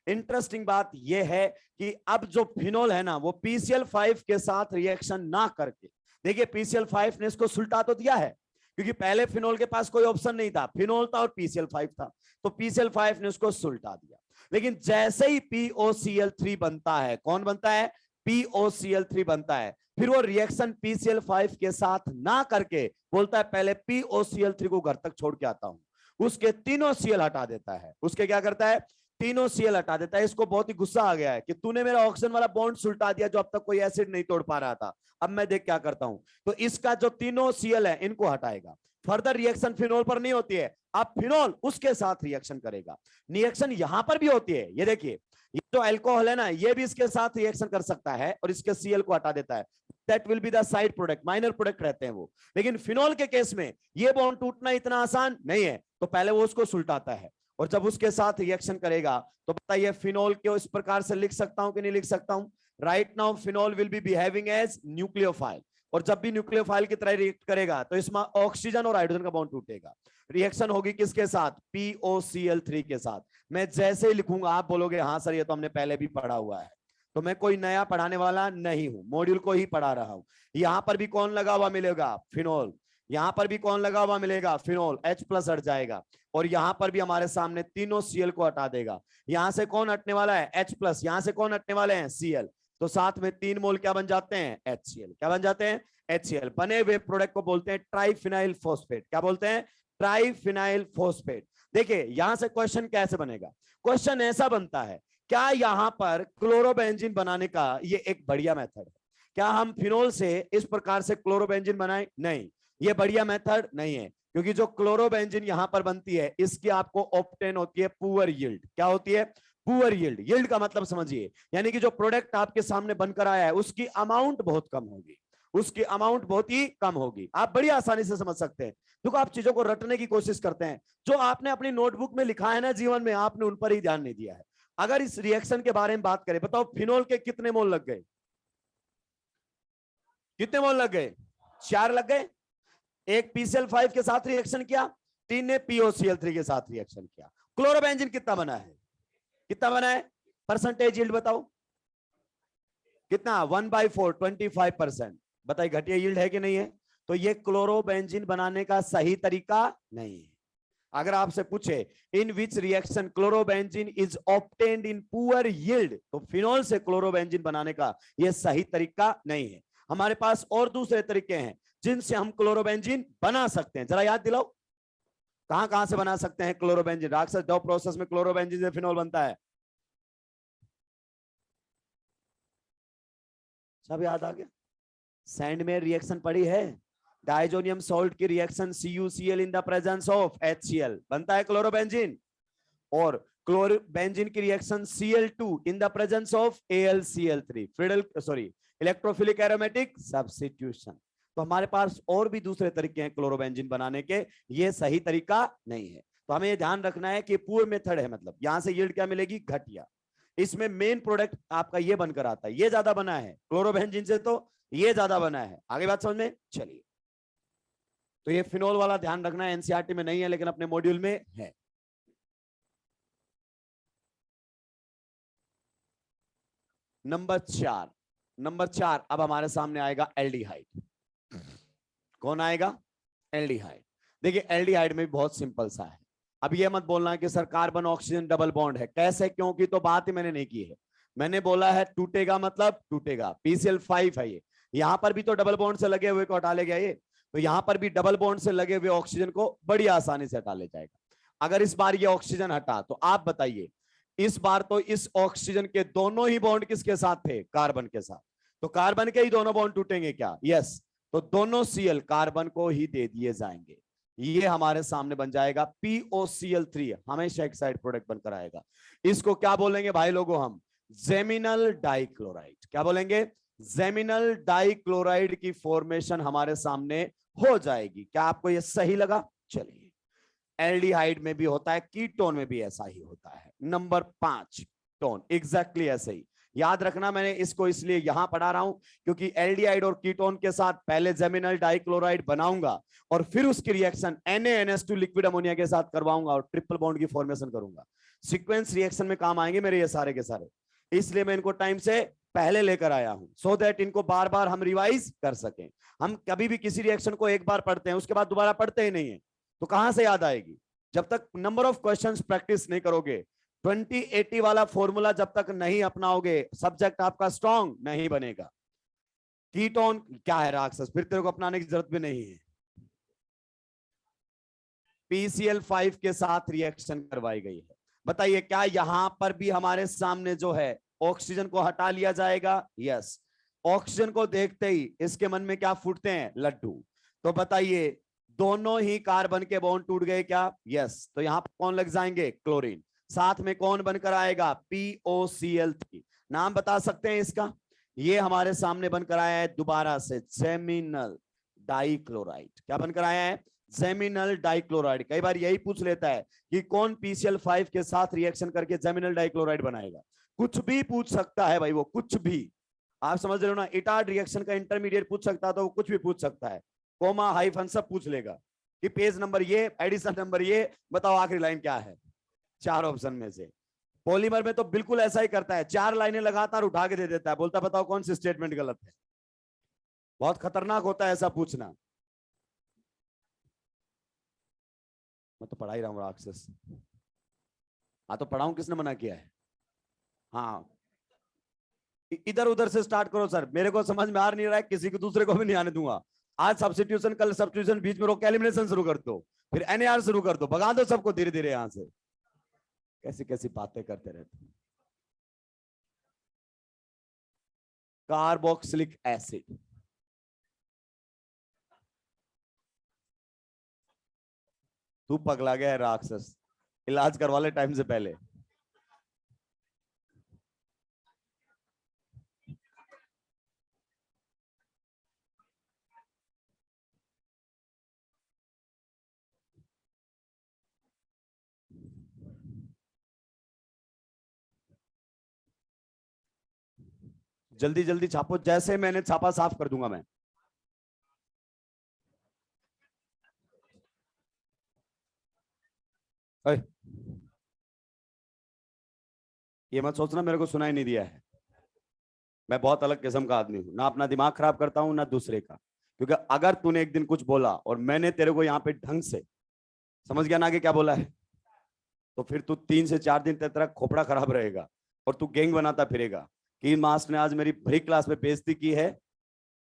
इंटरेस्टिंग बात यह है कि अब जो फिनोल है ना, वो PCl5 के साथ रिएक्शन ना करके, देखिए PCl5 ने इसको सुलटा तो दिया है, क्योंकि पहले फिनोल के पास कोई ऑप्शन नहीं था, फिनोल था और PCl5 था, तो PCl5 ने उसको सुलटा दिया। लेकिन जैसे ही POCl3 बनता है, कौन बनता है, POCl3 बनता है, फिर वो रिएक्शन PCl5 के साथ ना करके बोलता है पहले POCl3 को घर तक छोड़ के आता हूं, उसके तीनों Cl हटा देता है। उसके क्या करता है, तीनों Cl हटा देता है। इसको बहुत ही गुस्सा आ गया है कि तूने मेरा ऑक्सीजन वाला बॉन्ड सुलटा दिया, जो अब तक कोई एसिड नहीं तोड़ पा रहा था, अब मैं देख क्या करता हूं। तो इसका जो तीनों Cl है इनको हटाएगा। फर्दर रिएक्शन फिनोल पर नहीं होती है, अब फिनोल उसके साथ रिएक्शन करेगा। रिएक्शन यहां पर भी होती है, ये देखिए, ये जो अल्कोहल है ना, ये भी इसके साथ रिएक्शन कर सकता है और इसके Cl को हटा देता है। That will be the side product, minor product रहते हैं वो। लेकिन फिनोल के केस में ये बॉन्ड टूटना इतना आसान नहीं है, तो पहले वो उसको सुलटाता है, और जब उसके साथ रिएक्शन करेगा तो बताइए फिनोल को इस प्रकार से लिख सकता हूं कि नहीं लिख सकता हूं। Right now phenol will be behaving as nucleophile, और जब भी न्यूक्लियोफाइल की तरह रिएक्ट करेगा तो इसमें ऑक्सीजन और हाइड्रोजन का बॉन्ड टूटेगा। रिएक्शन होगी किसके साथ, POCl3 के साथ। मैं जैसे ही लिखूंगा आप बोलोगे हाँ सर ये तो हमने पहले भी पढ़ा हुआ है। तो मैं कोई नया पढ़ाने वाला नहीं हूं, मॉड्यूल को ही पढ़ा रहा हूं। यहां पर भी कौन लगा हुआ मिलेगा, फिनोल। यहां पर भी कौन लगा हुआ मिलेगा, फिनोल। H+ हट जाएगा, और यहां पर भी हमारे सामने तीनों Cl को हटा देगा। यहां से कौन हटने वाला है, H+, यहां से कौन हटने वाले हैं, Cl। तो साथ में 3 मोल क्या बन जाते हैं, HCl। क्या बन जाते हैं, HCl। बने हुए प्रोडक्ट को बोलते हैं ट्राइफिनाइल फॉस्फेट। क्या बोलते हैं, ट्राइफिनाइल फॉस्फेट। देखिए यहां से क्वेश्चन कैसे बनेगा, क्वेश्चन ऐसा बनता है, क्या यहां पर क्लोरोबेंजीन बनाने का ये एक बढ़िया मेथड है? क्या हम फिनोल से इस प्रकार से क्लोरोबेंजीन बनाएं? नहीं, ये बढ़िया मेथड नहीं है, क्योंकि जो क्लोरोबेंजीन यहां पर बनती है इसकी आपको ऑब्टेन होती है पुअर यील्ड। क्या होती है? Poor yield. यील्ड का मतलब समझिए, यानी कि जो प्रोडक्ट आपके सामने बनकर आया है उसकी अमाउंट बहुत कम होगी, उसकी अमाउंट बहुत ही कम होगी। आप बड़ी आसानी से समझ सकते हैं। देखो आप चीजों को रटने की कोशिश करते हैं, जो आपने अपनी नोटबुक में लिखा है ना जीवन में, आपने उन पर ही ध्यान नहीं दिया है। अगर इस रिएक्शन के बारे में बात करें, बताओ फिनोल के कितने मोल लग गए? कितने मोल लग गए? 4 लग गए। एक PCl5 के साथ रिएक्शन किया, 3 ने POCl3 के साथ रिएक्शन किया। क्लोरोबेंजीन कितना बना है? कितना बना है? परसेंटेज यील्ड बताओ कितना? 1/4, 25%। बताइए घटिया यील्ड है कि नहीं है? तो ये क्लोरोबेंजीन बनाने का सही तरीका नहीं है। अगर आपसे पूछे in which reaction chlorobenzene is obtained in poor yield, तो फिनोल से क्लोरोबेंजीन बनाने का यह सही तरीका नहीं है। हमारे पास और दूसरे तरीके हैं जिनसे हम क्लोरोबेंजीन बना सकते हैं। जरा याद दिलाओ कहां कहां से बना सकते हैं क्लोरोबेंजीन? राक्षस डॉ प्रोसेस में क्लोरोबेंजीन से फिनोल बनता है। सब याद आ गया? सैंडमेयर रिएक्शन पड़ी है, डाइजोनियम सॉल्ट की reaction CuCl in the presence of HCl बनता है क्लोरोबेंजीन, और क्लोरोबेंजीन की reaction Cl2 in the presence of AlCl3 electrophilic aromatic substitution. तो हमारे पास और भी दूसरे तरीके हैं क्लोरोबेंजीन बनाने के, ये सही तरीका नहीं है। तो हमें ये ध्यान रखना है कि पुअर मेथड है, मतलब यहां से यील्ड क्या मिलेगी? घटिया। इसमें मेन प्रोडक्ट आपका ये बनकर आता है, ये ज्यादा बना है क्लोरोबेंजीन से, तो ये ज्यादा बना है। आगे बात समझ में? चलिए, तो ये फिनोल वाला ध्यान रखना है, एनसीईआरटी में नहीं है लेकिन अपने मॉड्यूल में है। नंबर 4 अब हमारे सामने आएगा एल्डिहाइड। कौन आएगा? एल्डिहाइड। देखिए एल्डिहाइड में भी बहुत सिंपल सा है। अब ये मत बोलना कि sir carbon oxygen double bond है, कैसे क्योंकि तो बात ही मैंने नहीं की है। मैंने बोला है टूटेगा मतलब टूटेगा, PCl5 है ये, यहां पर भी तो डबल बॉन्ड से लगे हुए को हटा ले गया ये, तो यहां पर भी डबल बॉन्ड से लगे हुए ऑक्सीजन को बड़ी आसानी से हटा ले जाएगा। अगर इस बार ये ऑक्सीजन हटा, तो आप बताइए इस बार तो इस ऑक्सीजन के दोनों ही बॉन्ड किसके साथ थे? कार्बन के साथ। तो कार्बन के ही दोनों बॉन्ड टूटेंगे क्या? यस। तो दोनों Cl कार्बन को ही दे दिए जाएंगे। ये हमारे सामने बन जाएगा POCl3, हमेशा एक साइड प्रोडक्ट बनकर आएगा। इसको क्या बोलेंगे भाई लोगों? हम जेमिनल डाइक्लोराइड। क्या बोलेंगे? जेमिनल डाइक्लोराइड की फॉर्मेशन हमारे सामने हो जाएगी। क्या आपको यह सही लगा? चलिए, एल्डिहाइड में भी होता है, कीटोन में भी ऐसा ही होता है। नंबर 5 टोन, एग्जैक्टली ऐसे ही याद रखना। मैंने इसको इसलिए यहां पढ़ा रहा हूं क्योंकि एल्डिहाइड और कीटोन के साथ पहले जेमिनल डाइक्लोराइड बनाऊंगा और फिर उसकी रिएक्शन NaNH2 लिक्विड अमोनिया के साथ करवाऊंगा और ट्रिपल बॉन्ड की फॉर्मेशन करूंगा। सीक्वेंस रिएक्शन में काम आएंगे मेरे ये सारे के सारे, इसलिए मैं इनको टाइम से पहले लेकर आया हूं, सो दैट इनको बार बार हम रिवाइज कर सकें। हम कभी भी किसी रिएक्शन को एक बार पढ़ते हैं उसके बाद दोबारा पढ़ते ही नहीं है, तो कहां से याद आएगी? जब तक नंबर ऑफ क्वेश्चंस प्रैक्टिस नहीं करोगे, 2080 वाला फॉर्मूला जब तक नहीं अपनाओगे, सब्जेक्ट आपका स्ट्रांग नहीं बनेगा। कीटोन क्या है राक्षस, फिर तेरे को अपनाने की जरूरत भी नहीं है। PCl5 के साथ रिएक्शन करवाई गई है। बताइए क्या यहां पर भी हमारे सामने जो है ऑक्सीजन को हटा लिया जाएगा? यस। ऑक्सीजन को देखते ही इसके मन में क्या फूटते हैं? लड्डू। तो बताइए दोनों ही कार्बन के बॉन्ड टूट गए क्या? यस। तो यहां पर कौन लग जाएंगे? क्लोरीन। साथ में कौन बनकर आएगा? POCl3। नाम बता सकते हैं इसका? ये हमारे सामने बनकर आया है दोबारा से जेमिनल डाइक्लोराइड। क्या बनकर आया है? Geminal dichloride. कई बार यही पूछ लेता है कि कौन PCl5 के साथ रिएक्शन करके जेमिनल डाइक्लोराइड बनाएगा। कुछ भी पूछ सकता है भाई, वो कुछ भी। आप समझ रहे हो ना? इटार्ड रिएक्शन का इंटरमीडिएट पूछ सकता है तो वो कुछ भी पूछ सकता है, कोमा हाइफन सब पूछ लेगा कि पेज नंबर ये, एडिशन नंबर ये, बताओ आखिरी लाइन क्या है 4 ऑप्शन में से। पॉलीमर में तो बिल्कुल ऐसा ही करता है, 4 लाइनें लगातार उठा के दे देता है, बोलता बताओ कौन सी स्टेटमेंट गलत है। बहुत खतरनाक होता है ऐसा पूछना। मैं तो पढ़ा ही रहा हूँ राक्षस। हाँ तो पढ़ाऊं, किसने मना किया है? हाँ इधर उधर से स्टार्ट करो सर, मेरे को समझ में आ नहीं रहा है, किसी को दूसरे को भी नहीं आने दूंगा। आज सब्स्टिट्यूशन, कल सब्स्टिट्यूशन, बीच में रोक के एलिमिनेशन शुरू कर दो। फिर NAR शुरू कर दो, भगा दो सबको धीरे धीरे यहां से। कैसी कैसी बातें करते रहते। कार्बोक्सिलिक एसिड, तू पगला गया है राक्षस, इलाज करवा ले टाइम से पहले। जल्दी जल्दी छापो, जैसे मैंने छापा साफ कर दूंगा मैं। अरे ये मत सोचना मेरे को सुनाई नहीं दिया है, मैं बहुत अलग किस्म का आदमी हूं, ना अपना दिमाग खराब करता हूं ना दूसरे का। क्योंकि अगर तूने एक दिन कुछ बोला और मैंने तेरे को यहाँ पे ढंग से, समझ गया ना आगे क्या बोला है, तो फिर तू 3 से 4 दिन तक तेरा खोपड़ा खराब रहेगा और तू गैंग बनाता फिरेगा कि मास्टर ने आज मेरी भरी क्लास में बेइज्जती की है।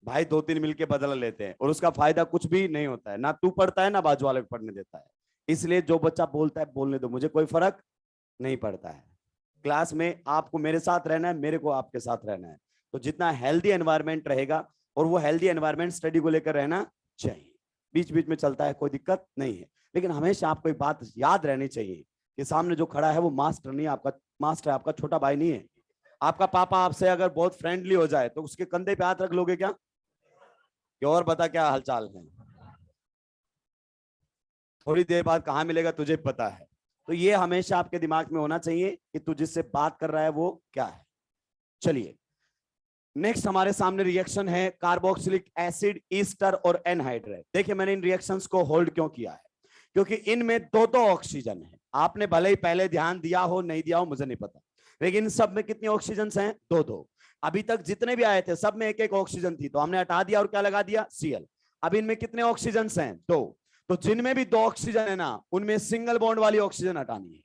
भाई 2-3 मिलके बदला लेते हैं और उसका फायदा कुछ भी नहीं होता है, ना तू पढ़ता है ना बाजू वाले को पढ़ने देता है। इसलिए जो बच्चा बोलता है बोलने दो, मुझे कोई फर्क नहीं पड़ता है। क्लास में आपको मेरे साथ रहना है, मेरे को आपके साथ रहना है। तो जितना हेल्दी एनवायरनमेंट रहेगा, और वो हेल्दी एनवायरनमेंट स्टडी को लेकर रहना चाहिए, बीच बीच में चलता है कोई दिक्कत नहीं है, लेकिन हमेशा आपको एक बात याद रहनी चाहिए कि सामने जो खड़ा है वो मास्टर नहीं है आपका, मास्टर है आपका, छोटा भाई नहीं है आपका। पापा आपसे अगर बहुत फ्रेंडली हो जाए तो उसके कंधे पे हाथ रख लोगे क्या कि और बता क्या हालचाल है, थोड़ी देर बाद कहां मिलेगा तुझे पता है। तो ये हमेशा आपके दिमाग में होना चाहिए कि तू जिससे बात कर रहा है वो क्या है। चलिए नेक्स्ट हमारे सामने रिएक्शन है कार्बोक्सिलिक एसिड, ईस्टर और एनहाइड्राइड। देखिए मैंने इन रिएक्शंस को होल्ड क्यों किया है, क्योंकि इनमें दो दो ऑक्सीजन है। आपने भले ही पहले ध्यान दिया हो नहीं दिया हो मुझे नहीं पता, लेकिन सब में कितनी ऑक्सीजन हैं, दो दो। अभी तक जितने भी आए थे सब में एक एक ऑक्सीजन थी, तो हमने हटा दिया और क्या लगा दिया, Cl। अब इनमें कितने ऑक्सीजन हैं, दो। तो जिनमें भी 2 ऑक्सीजन है ना उनमें सिंगल बॉन्ड वाली ऑक्सीजन हटानी है।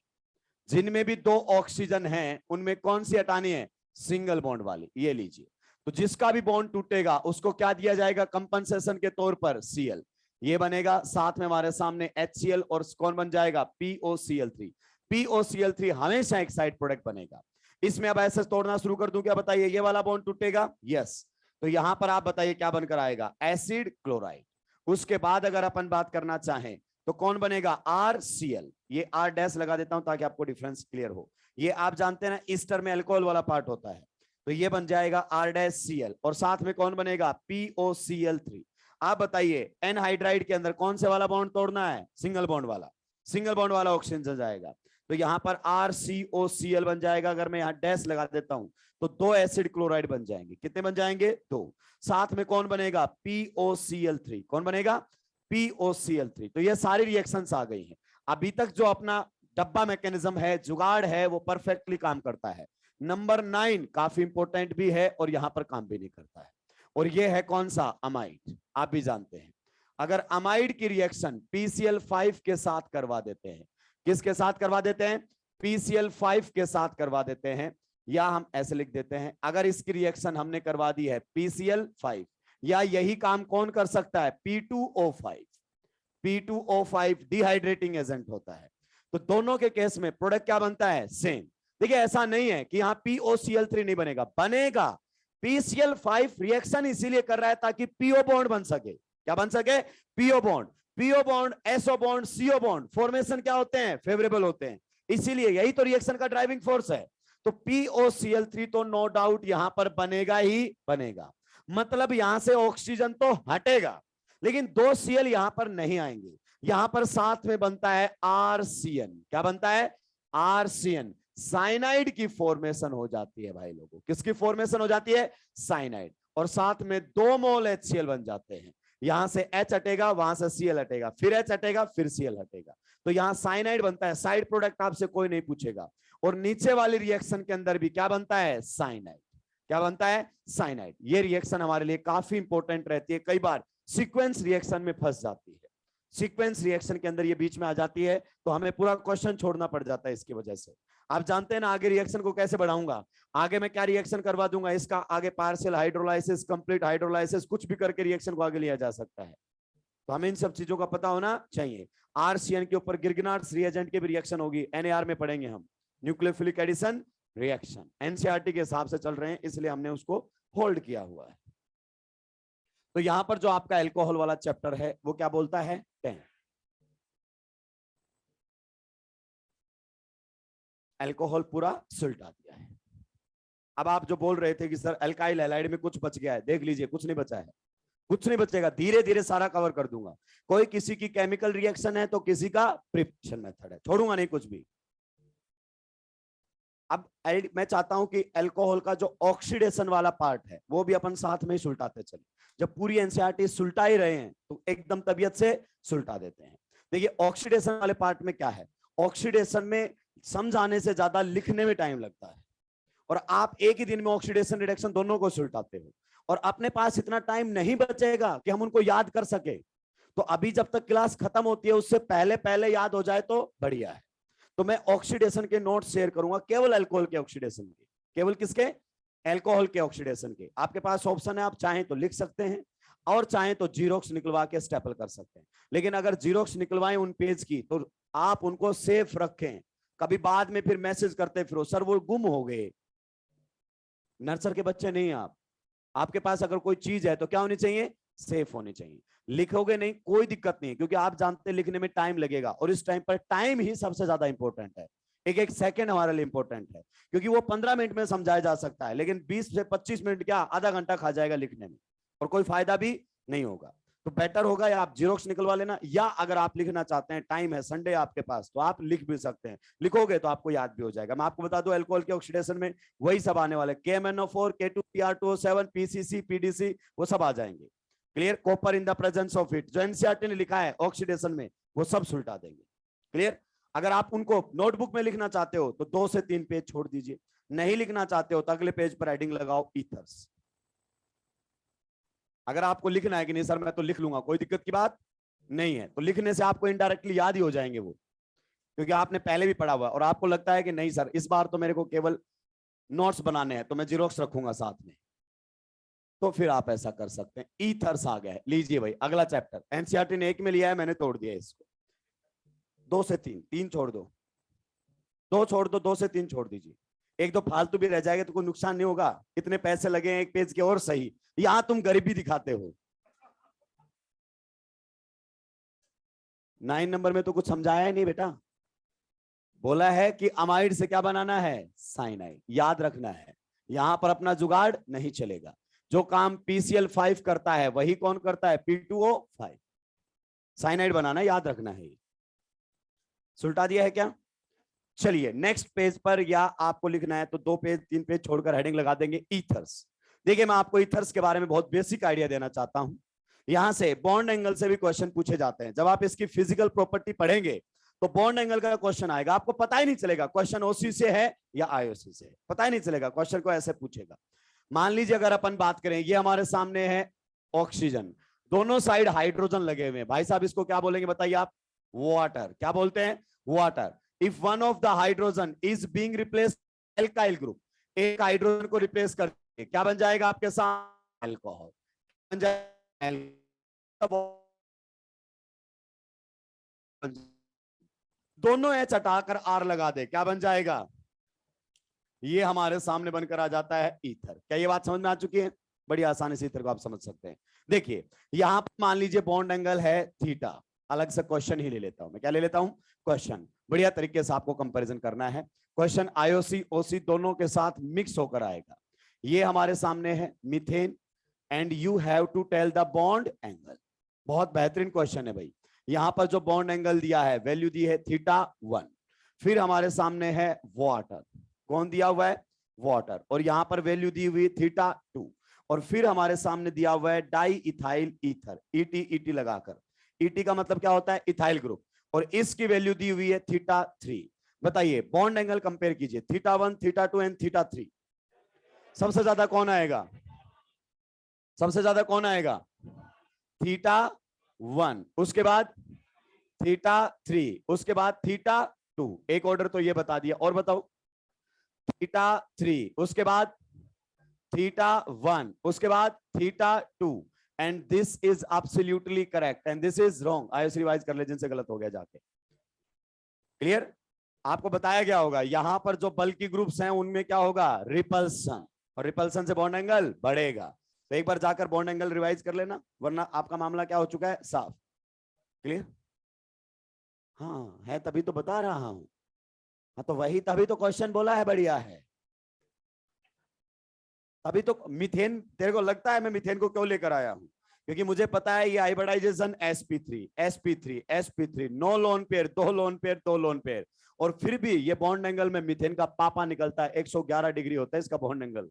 जिनमें भी 2 ऑक्सीजन है उनमें कौन सी हटानी है, सिंगल बॉन्ड वाली। ये लीजिए, तो जिसका भी बॉन्ड टूटेगा उसको क्या दिया जाएगा कंपनसेशन के तौर पर, Cl। ये बनेगा, साथ में हमारे सामने HCl और कौन बन जाएगा, POCl3। POCl3 हमेशा एक साइड प्रोडक्ट बनेगा। इसमें अब ऐसे तोड़ना शुरू कर दूं क्या, बताइए, ये वाला बॉन्ड टूटेगा, यस, तो यहां पर आप बताइए क्या बनकर आएगा, एसिड क्लोराइड। उसके बाद अगर अपन बात करना चाहें तो कौन बनेगा, RCl। ये R डैश लगा देता हूं ताकि आपको डिफरेंस क्लियर हो। ये आप जानते हैं ना ईस्टर में अल्कोहल वाला पार्ट होता है, तो ये बन जाएगा R-Cl और साथ में कौन बनेगा, POCl3। आप बताइए एनहाइड्राइड के अंदर कौन से वाला बॉन्ड तोड़ना है, सिंगल बॉन्ड वाला, सिंगल बॉन्ड वाला ऑक्सीजन जाएगा, तो यहां पर RCOCl बन जाएगा। अगर मैं यहां डैश लगा देता हूं तो 2 एसिड क्लोराइड बन जाएंगे, कितने बन जाएंगे, 2। साथ में कौन बनेगा, POCl3। कौन बनेगा, POCl3। तो ये सारी रिएक्शंस आ गई हैं। अभी तक जो अपना डब्बा मैकेनिज्म है, जुगाड़ है, वो परफेक्टली काम करता है। नंबर 9 काफी इंपॉर्टेंट भी है और यहां पर काम भी नहीं करता है, और ये है कौन सा, अमाइड। आप भी जानते हैं अगर अमाइड की रिएक्शन PCl5 के साथ करवा देते हैं, किसके साथ करवा देते हैं, PCl5 के साथ करवा देते हैं, या हम ऐसे लिख देते हैं अगर इसकी रिएक्शन हमने करवा दी है PCl5, या यही काम कौन कर सकता है, P2O5। P2O5 डिहाइड्रेटिंग एजेंट होता है, तो दोनों के केस में प्रोडक्ट क्या बनता है, सेम। देखिए ऐसा नहीं है कि यहां POCl3 नहीं बनेगा, बनेगा। PCl5 रिएक्शन इसीलिए कर रहा है ताकि PO बॉन्ड बन सके। क्या बन सके, PO bond. PO bond, SO bond, CO bond formation क्या होते हैं, फेवरेबल होते हैं, इसीलिए यही तो रिएक्शन का ड्राइविंग फोर्स है। तो POCl3 तो नो डाउट यहां पर बनेगा ही बनेगा, मतलब यहां से ऑक्सीजन तो हटेगा, लेकिन 2 Cl यहां पर नहीं आएंगे। यहां पर साथ में बनता है RCN। क्या बनता है, RCN। साइनाइड की फॉर्मेशन हो जाती है भाई लोगों, किसकी फॉर्मेशन हो जाती है, साइनाइड, और साथ में 2 मोल HCl बन जाते हैं। यहां से H हटेगा, वहां से Cl हटेगा, फिर H हटेगा, फिर Cl हटेगा, तो यहां साइनाइड बनता है। साइड प्रोडक्ट आपसे कोई नहीं पूछेगा। और नीचे वाली रिएक्शन के अंदर भी क्या बनता है, साइनाइड। क्या बनता है, साइनाइड। ये रिएक्शन हमारे लिए काफी इंपॉर्टेंट रहती है, कई बार सीक्वेंस रिएक्शन में फंस जाती है। सीक्वेंस रिएक्शन के अंदर ये बीच में आ जाती है तो हमें पूरा क्वेश्चन छोड़ना पड़ जाता है इसकी वजह से। आप जानते हैं ना आगे रिएक्शन को कैसे बढ़ाऊंगा, आगे मैं क्या रिएक्शन करवा दूंगा, इसका आगे पार्शियल हाइड्रोलाइसिस, कंप्लीट हाइड्रोलाइसिस, कुछ भी करके रिएक्शन को आगे लिया जा सकता है, तो हमें इन सब चीजों का पता होना चाहिए। आरसीएन के ऊपर गिरगिनार्ड्स रिएजेंट की भी रिएक्शन होगी, एनएआर में पढ़ेंगे हम, न्यूक्लियोफिलिक एडिशन रिएक्शन। एनसीईआरटी के हिसाब से चल रहे हैं इसलिए हमने उसको होल्ड किया हुआ है। तो यहां पर जो आपका एल्कोहल वाला चैप्टर है वो क्या बोलता है, 10। एल्कोहल पूरा सुलटा दिया है। अब आप जो बोल रहे थे कि सर एल्काइल हैलाइड में कुछ बच गया है, देख लीजिए कुछ नहीं बचा है, कुछ नहीं बचेगा, धीरे धीरे सारा कवर कर दूंगा। कोई किसी की केमिकल रिएक्शन है तो किसी का प्रिपरेशन मेथड है, छोड़ूंगा नहीं कुछ भी। अब मैं चाहता हूं कि अल्कोहल का जो ऑक्सीडेशन वाला पार्ट है वो भी अपन साथ में ही सुलटाते चले। जब पूरी एनसीईआरटी सुलटा ही रहे हैं तो एकदम तबीयत से सुलटा देते हैं। देखिए ऑक्सीडेशन वाले पार्ट में क्या है, ऑक्सीडेशन में समझाने से ज्यादा लिखने में टाइम लगता है, और आप एक ही दिन में ऑक्सीडेशन रिडक्शन दोनों को सुलटाते हो, और अपने पास इतना टाइम नहीं बचेगा कि हम उनको याद कर सके। तो अभी जब तक क्लास खत्म होती है उससे पहले पहले याद हो जाए तो बढ़िया है। तो मैं ऑक्सीडेशन के नोट्स शेयर करूंगा, केवल अल्कोहल के ऑक्सीडेशन के, केवल किसके, अल्कोहल के ऑक्सीडेशन के। आपके पास ऑप्शन है, आप चाहें तो लिख सकते हैं और चाहें तो जीरोक्स निकलवा के स्टेपल कर सकते हैं। लेकिन अगर जीरोक्स निकलवाएं उन पेज की तो आप उनको सेफ रखें, कभी बाद में फिर मैसेज करते फिर सर वो गुम हो गए। नर्सर के बच्चे नहीं आप, आपके पास अगर कोई चीज है तो क्या होनी चाहिए, सेफ होनी चाहिए। लिखोगे नहीं कोई दिक्कत नहीं है, क्योंकि आप जानते हैं लिखने में टाइम लगेगा, और इस टाइम पर टाइम ही सबसे ज्यादा इंपॉर्टेंट है। एक एक सेकंड हमारे लिए इंपॉर्टेंट है, क्योंकि वो 15 मिनट में समझाया जा सकता है, लेकिन 20 से 25 मिनट क्या आधा घंटा खा जाएगा लिखने में, और कोई फायदा भी नहीं होगा। तो बेटर होगा या आप जीरोक्स निकलवा लेना, या अगर आप लिखना चाहते हैं, टाइम है संडे आपके पास, तो आप लिख भी सकते हैं। लिखोगे तो आपको याद भी हो जाएगा। मैं आपको बता दूं अल्कोहल के ऑक्सीडेशन में वही सब आने वाले, KMnO4, K2PR2O7, PCC, PDC, वो सब आ जाएंगे। Clear, copper in the presence of it, जो एनसीईआरटी ने लिखा है ऑक्सीडेशन में वो सब सुलटा देंगे। क्लियर, अगर आप उनको नोटबुक में लिखना चाहते हो तो 2 से 3 पेज छोड़ दीजिए, नहीं लिखना चाहते हो तो अगले पेज पर हेडिंग लगाओ ईथर्स। अगर आपको लिखना है कि नहीं सर मैं तो लिख लूंगा, कोई दिक्कत की बात नहीं है, तो लिखने से आपको इनडायरेक्टली याद ही हो जाएंगे वो, क्योंकि आपने पहले भी पढ़ा हुआ, और आपको लगता है कि नहीं सर इस बार तो मेरे को केवल नोट्स बनाने हैं तो मैं जीरोक्स रखूंगा साथ में, तो फिर आप ऐसा कर सकते हैं। ईथर्स आ गया है, लीजिए भाई अगला चैप्टर। एनसीईआरटी ने 1 में लिया है, मैंने तोड़ दिया इसको, 2 से 3, 3 छोड़ दो, 2 छोड़ दो, 2 से 3 छोड़ दीजिए। 1-2 फालतू भी रह जाएगा तो कोई नुकसान नहीं होगा, इतने पैसे लगे एक पेज के, और सही, यहां तुम गरीबी दिखाते हो। 9 नंबर में तो कुछ समझाया ही नहीं बेटा, बोला है कि अमाइड से क्या बनाना है, साइनाइड, याद रखना है। यहां पर अपना जुगाड़ नहीं चलेगा, जो काम PCl5 करता है वही कौन करता है, P2O5, साइनाइड बनाना याद रखना है। सुलटा दिया है क्या, चलिए नेक्स्ट पेज पर, या आपको लिखना है तो 2 पेज 3 पेज छोड़कर हेडिंग लगा देंगे ईथर्स। देखिए मैं आपको ईथर्स के बारे में बहुत बेसिक आइडिया देना चाहता हूं। यहां से बॉन्ड एंगल से भी क्वेश्चन पूछे जाते हैं, जब आप इसकी फिजिकल प्रॉपर्टी पढ़ेंगे तो बॉन्ड एंगल का क्वेश्चन आएगा, आपको पता ही नहीं चलेगा क्वेश्चन OC से है या IOC से है, पता ही नहीं चलेगा, क्वेश्चन को ऐसे पूछेगा। मान लीजिए अगर अपन बात करें, ये हमारे सामने है ऑक्सीजन, दोनों साइड हाइड्रोजन लगे हुए हैं, भाई साहब इसको क्या बोलेंगे बताइए आप, वाटर, क्या बोलते हैं, water. If one of the hydrogen is being replaced alkyl group, एक हाइड्रोजन को रिप्लेस करके क्या बन जाएगा आपके साथ, अल्कोहल बन जाएगा। दोनों H हटाकर R लगा दे, क्या बन जाएगा, ये हमारे सामने बनकर आ जाता है ईथर। क्या ये बात समझ में आ चुकी है, बड़ी आसानी से ईथर को आप समझ सकते हैं। देखिए यहां पर मान लीजिए बॉन्ड एंगल है थीटा, अलग से क्वेश्चन ही ले लेता हूं मैं, क्या ले लेता हूं, क्वेश्चन, बढ़िया तरीके से आपको कंपैरिजन करना है। क्वेश्चन IOC OC दोनों के साथ मिक्स होकर आएगा। ये हमारे सामने है methane, and you have to tell the bond angle. बहुत बेहतरीन क्वेश्चन है भाई। यहां पर जो बॉन्ड एंगल दिया है, वैल्यू दी है θ1, फिर हमारे सामने है वाटर, कौन दिया हुआ है, वाटर, और यहां पर वैल्यू दी हुई θ2, और फिर हमारे सामने दिया हुआ है डाई इथाइल ईथर, ET लगाकर, ET का मतलब क्या होता है, इथाइल ग्रुप, और इसकी वैल्यू दी हुई है θ3। बताइए बॉन्ड एंगल कंपेयर कीजिए, θ1 θ2 एंड θ3, सबसे ज्यादा कौन आएगा, सबसे ज्यादा कौन आएगा, θ1, उसके बाद θ3, उसके बाद θ2, एक ऑर्डर तो ये बता दिया, और बताओ, θ3, उसके बाद θ1, उसके बाद θ2, and this is absolutely correct and this is wrong. Ayush revise कर ले जिनसे गलत हो गया जाके। क्लियर? आपको बताया गया होगा यहां पर जो बल्कि ग्रुप्स हैं उनमें क्या होगा, रिपल्सन, और रिपल्सन से बॉन्ड एंगल बढ़ेगा। तो एक बार जाकर बॉन्ड एंगल रिवाइज कर लेना, वरना आपका मामला क्या हो चुका है, साफ। क्लियर? हाँ है, तभी तो बता रहा हूं। हाँ तो वही, तभी तो क्वेश्चन बोला है बढ़िया है। तभी तो मीथेन, तेरे को लगता है मैं मीथेन को क्यों लेकर आया हूं, क्योंकि मुझे पता है ये hybridization sp3 sp3 sp3, 9 lone pair, 2 lone pair, 2 lone pair, और फिर भी ये बॉन्ड एंगल में मीथेन का पापा निकलता है, 111 डिग्री होता है इसका बॉन्ड एंगल।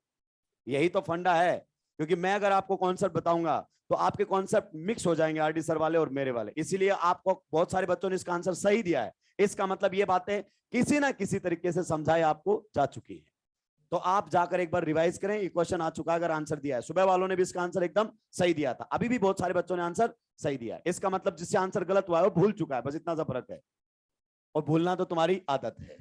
यही तो फंडा है, क्योंकि मैं अगर आपको कॉन्सेप्ट बताऊंगा तो आपके कॉन्सेप्ट मिक्स हो जाएंगे, आरडी सर वाले और मेरे वाले। इसीलिए आपको बहुत सारे बच्चों ने इसका आंसर सही दिया है। इसका मतलब ये बातें किसी ना किसी तरीके से समझाई आपको जा चुकी है। तो आप जाकर एक बार रिवाइज करें, ये क्वेश्चन आ चुका है, अगर आंसर दिया है। सुबह वालों ने भी इसका आंसर एकदम सही दिया था, अभी भी बहुत सारे बच्चों ने आंसर सही दिया है। इसका मतलब जिससे आंसर गलत हुआ है वो भूल चुका है, बस इतना सा फर्क है, और भूलना तो तुम्हारी आदत है।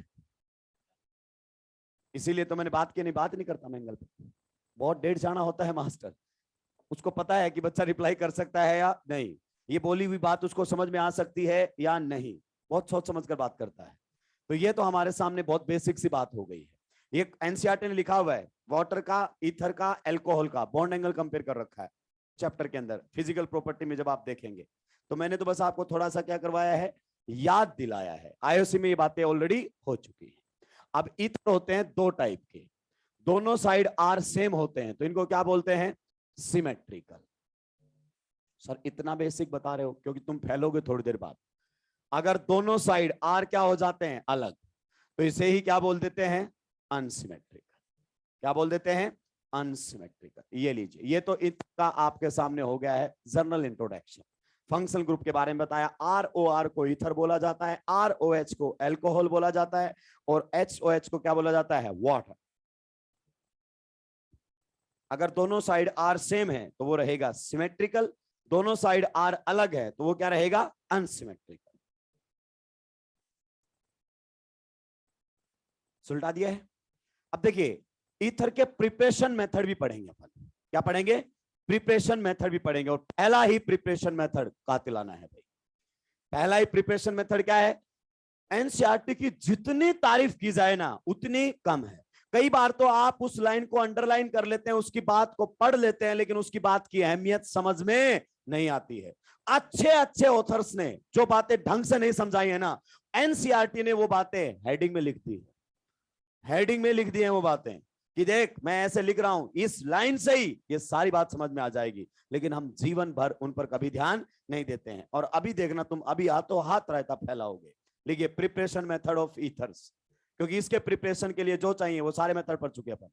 इसीलिए तो मैंने बात नहीं करता मैं एंगल पे, बहुत डेढ़ जाना होता है मास्टर, उसको पता है कि बच्चा रिप्लाई कर सकता है या नहीं, ये बोली हुई बात उसको समझ में आ सकती है या नहीं, बहुत सोच समझ कर बात करता है। तो ये तो हमारे सामने बहुत बेसिक सी बात हो गई है। ये एनसीईआरटी ने लिखा हुआ है, वाटर का, ईथर का, अल्कोहल का बॉन्ड एंगल कंपेयर कर रखा है चैप्टर के अंदर, फिजिकल प्रॉपर्टी में जब आप देखेंगे। तो मैंने तो बस आपको थोड़ा सा क्या करवाया है, याद दिलाया है। आईओसी में ये बातें ऑलरेडी हो चुकी है। अब ईथर होते हैं 2 टाइप के, दोनों साइड आर सेम होते हैं, तो इनको क्या बोलते हैं, सिमेट्रिकल। सर इतना बेसिक बता रहे हो, क्योंकि तुम फैलोगे थोड़ी देर बाद। अगर दोनों साइड आर क्या हो जाते हैं, अलग, तो इसे ही क्या बोल देते हैं, अनसिमेट्रिकल। क्या बोल देते हैं, अनसिमेट्रिकल। ये लीजिए, ये तो इसका आपके सामने हो गया है जनरल इंट्रोडक्शन। फंक्शनल ग्रुप के बारे में बताया, ROR को ईथर बोला जाता है, ROH को अल्कोहल बोला जाता है, और HOH को क्या बोला जाता है, वाटर। अगर दोनों साइड आर सेम है तो वो रहेगा सिमेट्रिकल, दोनों साइड आर अलग है तो वो क्या रहेगा, अनसिमेट्रिकल। सुलटा दिया है। अब देखिए, ईथर के प्रिपरेशन मेथड भी पढ़ेंगे अपन। क्या पढ़ेंगे, प्रिपरेशन मेथड भी पढ़ेंगे, और पहला ही प्रिपरेशन मेथड कातिलाना है भाई। पहला ही प्रिपरेशन मेथड क्या है, एनसीईआरटी की जितनी तारीफ की जाए ना उतनी कम है। कई बार तो आप उस लाइन को अंडरलाइन कर लेते हैं, उसकी बात को पढ़ लेते हैं, लेकिन उसकी बात की अहमियत समझ में नहीं आती है। अच्छे अच्छे ऑथर्स ने जो बातें ढंग से नहीं समझाई है ना, एनसीईआरटी ने वो बातें हेडिंग में लिख दी है, हेडिंग में लिख दी है वो बातें, कि देख मैं ऐसे लिख रहा हूं, इस लाइन से ही ये सारी बात समझ में आ जाएगी। लेकिन हम जीवन भर उन पर कभी ध्यान नहीं देते हैं। और अभी देखना, तुम अभी हाथों हाथ रायता फैलाओगे। लिखिए, प्रिपरेशन मेथड ऑफ ईथर्स, क्योंकि इसके प्रिपरेशन के लिए जो चाहिए वो सारे मेथड पढ़ चुके हैं।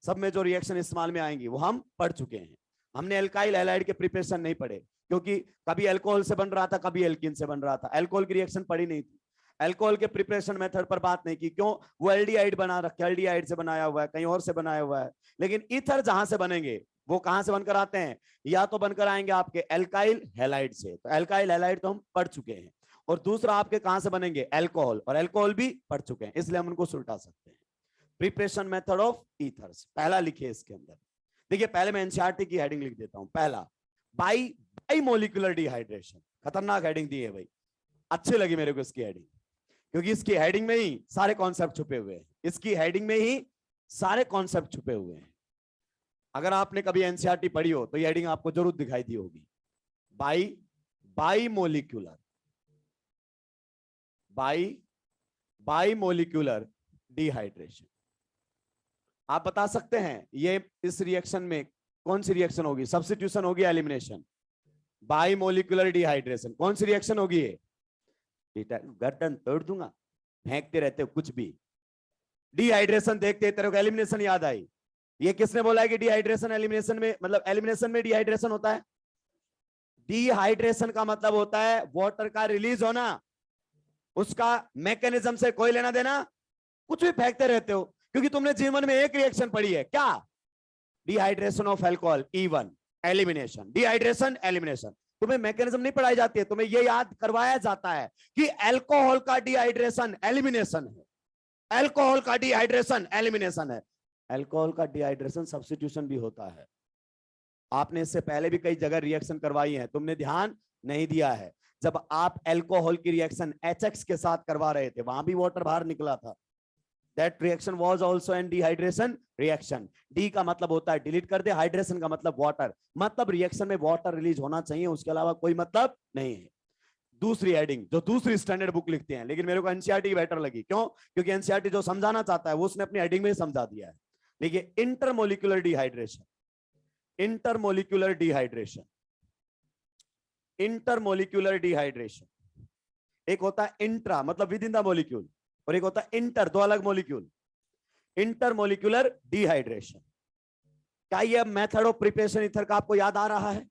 सब में जो रिएक्शन इस्तेमाल में आएंगी वो हम पढ़ चुके हैं। हमने एल्काइल हैलाइड के प्रिपरेशन नहीं पढ़े, क्योंकि कभी अल्कोहल से बन रहा था, कभी एल्कीन से बन रहा था, अल्कोहल की रिएक्शन पढ़ी नहीं थी। अल्कोहल के प्रिपरेशन मेथड पर बात नहीं की, क्यों, वो एल्डिहाइड बना रखे, एल्डिहाइड से बनाया हुआ है, कहीं और से बनाया हुआ है। लेकिन ईथर जहां से बनेंगे वो कहां से बनकर आते हैं, या तो बनकर आएंगे आपके एल्काइल हैलाइड से, तो एल्काइल हैलाइड तो हम पढ़ चुके हैं। और दूसरा आपके कहां से बनेंगे, अल्कोहल, और अल्कोहल भी पढ़ चुके हैं, इसलिए हम उनको सुलटा सकते हैं। प्रिपरेशन मेथड ऑफ ईथर्स, पहला लिखिए इसके अंदर। देखिए, पहले मैं एनसीईआरटी की हेडिंग लिख देता हूं। पहला, बाई मोलिकुलर डिहाइड्रेशन। खतरनाक हेडिंग दी है भाई, अच्छी लगी मेरे को इसकी हेडिंग, क्योंकि इसकी हेडिंग में ही सारे कॉन्सेप्ट छुपे हुए हैं। इसकी हेडिंग में ही सारे कॉन्सेप्ट छुपे हुए हैं। अगर आपने कभी एनसीईआरटी पढ़ी हो तो ये हेडिंग आपको जरूर दिखाई दी होगी। By molecular dehydration. आप बता सकते हैं ये इस रिएक्शन में कौन सी रिएक्शन होगी, सब्स्टिट्यूशन होगी, एलिमिनेशन? बाई मोलिकुलर डिहाइड्रेशन कौन सी रिएक्शन होगी? गर्दन तोड़ दूंगा, फेंकते रहते हो कुछ भी। डिहाइड्रेशन देखते तेरे को एलिमिनेशन याद आई। ये किसने बोला है कि डिहाइड्रेशन एलिमिनेशन में, मतलब एलिमिनेशन में डिहाइड्रेशन होता है? डिहाइड्रेशन का मतलब होता है वाटर का रिलीज होना, उसका मैकेनिज्म से कोई लेना देना, कुछ भी फेंकते रहते हो, क्योंकि तुमने जीवन में एक रिएक्शन पढ़ी है, क्या, dehydration of alcohol, E1 elimination, dehydration elimination. तुम्हें मैकेनिज्म नहीं पढ़ाई जाती है, तुम्हें यह याद करवाया जाता है कि अल्कोहल का डिहाइड्रेशन एलिमिनेशन है, अल्कोहल का डिहाइड्रेशन एलिमिनेशन है। अल्कोहल का डिहाइड्रेशन सब्स्टिट्यूशन भी होता है। आपने इससे पहले भी कई जगह रिएक्शन करवाई है, तुमने ध्यान नहीं दिया है। जब आप अल्कोहल की रिएक्शन HX के साथ करवा रहे थे, वहां भी वाटर बाहर निकला था। That reaction was also an dehydration reaction. D का मतलब होता है डिलीट कर दे, हाइड्रेशन का मतलब वाटर, मतलब रिएक्शन में वाटर रिलीज होना चाहिए, उसके अलावा कोई मतलब नहीं है। दूसरी हेडिंग जो दूसरी स्टैंडर्ड बुक लिखते हैं, लेकिन मेरे को एनसीईआरटी बेटर लगी। क्यों? क्योंकि एनसीईआरटी जो समझाना चाहता है वो उसने अपनी हेडिंग में समझा दिया है। देखिए, intermolecular dehydration, intermolecular dehydration, intermolecular dehydration, एक होता है इंट्रा मतलब विद इन द मॉलिक्यूल, और एक होता है इंटर, दो अलग मॉलिक्यूल। इंटरमोलिकुलर डिहाइड्रेशन, क्या ये मेथड ऑफ प्रिपरेशन ईथर का आपको याद आ रहा है?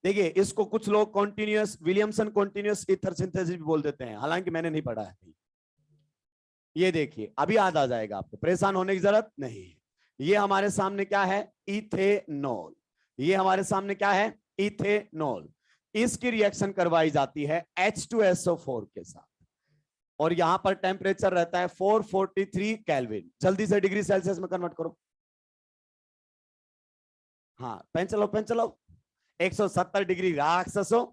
देखिए, इसको कुछ लोग continuous Williamson continuous ether synthesis भी बोल देते हैं, हालांकि मैंने नहीं पढ़ा है। ये देखिए, अभी याद आ जाएगा आपको, परेशान होने की जरूरत नहीं है। ये हमारे सामने क्या है? इथेनॉल। ये हमारे सामने क्या है? इथेनॉल। इसकी रिएक्शन करवाई जाती है H2SO4 के साथ, और यहां पर टेम्परेचर रहता है 443 केल्विन। जल्दी से डिग्री सेल्सियस में कन्वर्ट करो। हाँ, पेन चलाओ, पेन चलाओ। 170 डिग्री राक्षसो,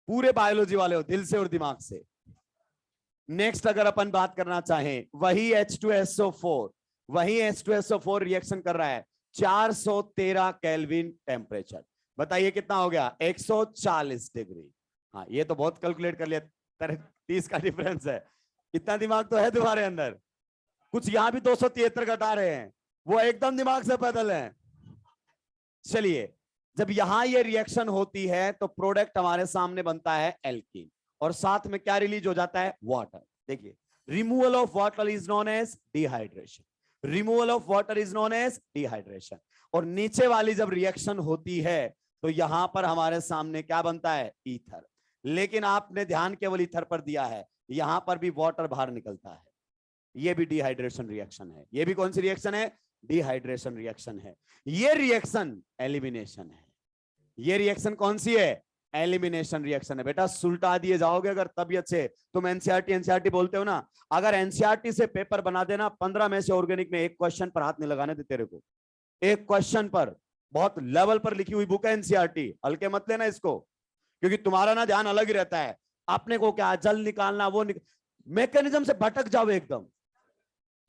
पूरे बायोलॉजी वाले हो, दिल से और दिमाग से। नेक्स्ट अगर अपन बात करना चाहें, वही H2SO4, वही H2SO4 रिएक्शन कर रहा है 413 केल्विन टेम्परेचर। बताइए कितना हो गया? 140 डिग्री। हाँ, ये तो बहुत कैलकुलेट कर लिया, 30 का डिफरेंस है। इतना दिमाग तो है तुम्हारे अंदर। कुछ यहां भी 273 घटा रहे हैं, वो एकदम दिमाग से पैदल है। चलिए, जब यहां ये रिएक्शन होती है तो प्रोडक्ट हमारे सामने बनता है एल्कीन, और साथ में क्या रिलीज हो जाता है? वाटर। देखिए, removal of water is known as dehydration, removal of water is known as dehydration. और नीचे वाली जब रिएक्शन होती है तो यहां पर हमारे सामने क्या बनता है? ईथर। लेकिन आपने ध्यान केवल ईथर पर दिया है, यहां पर भी वाटर बाहर निकलता है। ये भी डिहाइड्रेशन रिएक्शन है। ये भी कौन सी रिएक्शन है? डिहाइड्रेशन रिएक्शन है। ये रिएक्शन एलिमिनेशन है। ये रिएक्शन कौन सी है? एलिमिनेशन रिएक्शन है। बेटा सुलटा दिए जाओगे अगर तबीयत से। तुम एनसीईआरटी एनसीईआरटी बोलते हो ना, अगर एनसीईआरटी से पेपर बना देना, 15 में से ऑर्गेनिक में एक क्वेश्चन पर हाथ नहीं लगाने दे तेरे को। एक क्वेश्चन पर, बहुत लेवल पर लिखी हुई बुक है एनसीईआरटी, हल्के मत लेना इसको, क्योंकि तुम्हारा ना ध्यान अलग ही रहता है। अपने को क्या जल निकालना, वो मैकेनिज्म से भटक जाओ एकदम,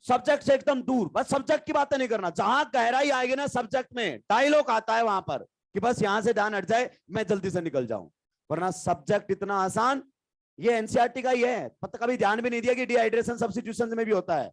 सब्जेक्ट से एकदम दूर। बस सब्जेक्ट की बातें नहीं करना, जहां गहराई आएगी ना सब्जेक्ट में, डायलॉग आता है वहां पर कि बस यहां से ध्यान हट जाए, मैं जल्दी से निकल जाऊं। वरना सब्जेक्ट इतना आसान, ये एनसीईआरटी का ही है। पता कभी ध्यान भी नहीं दिया कि डिहाइड्रेशन सब्स्टिट्यूशन में भी होता है।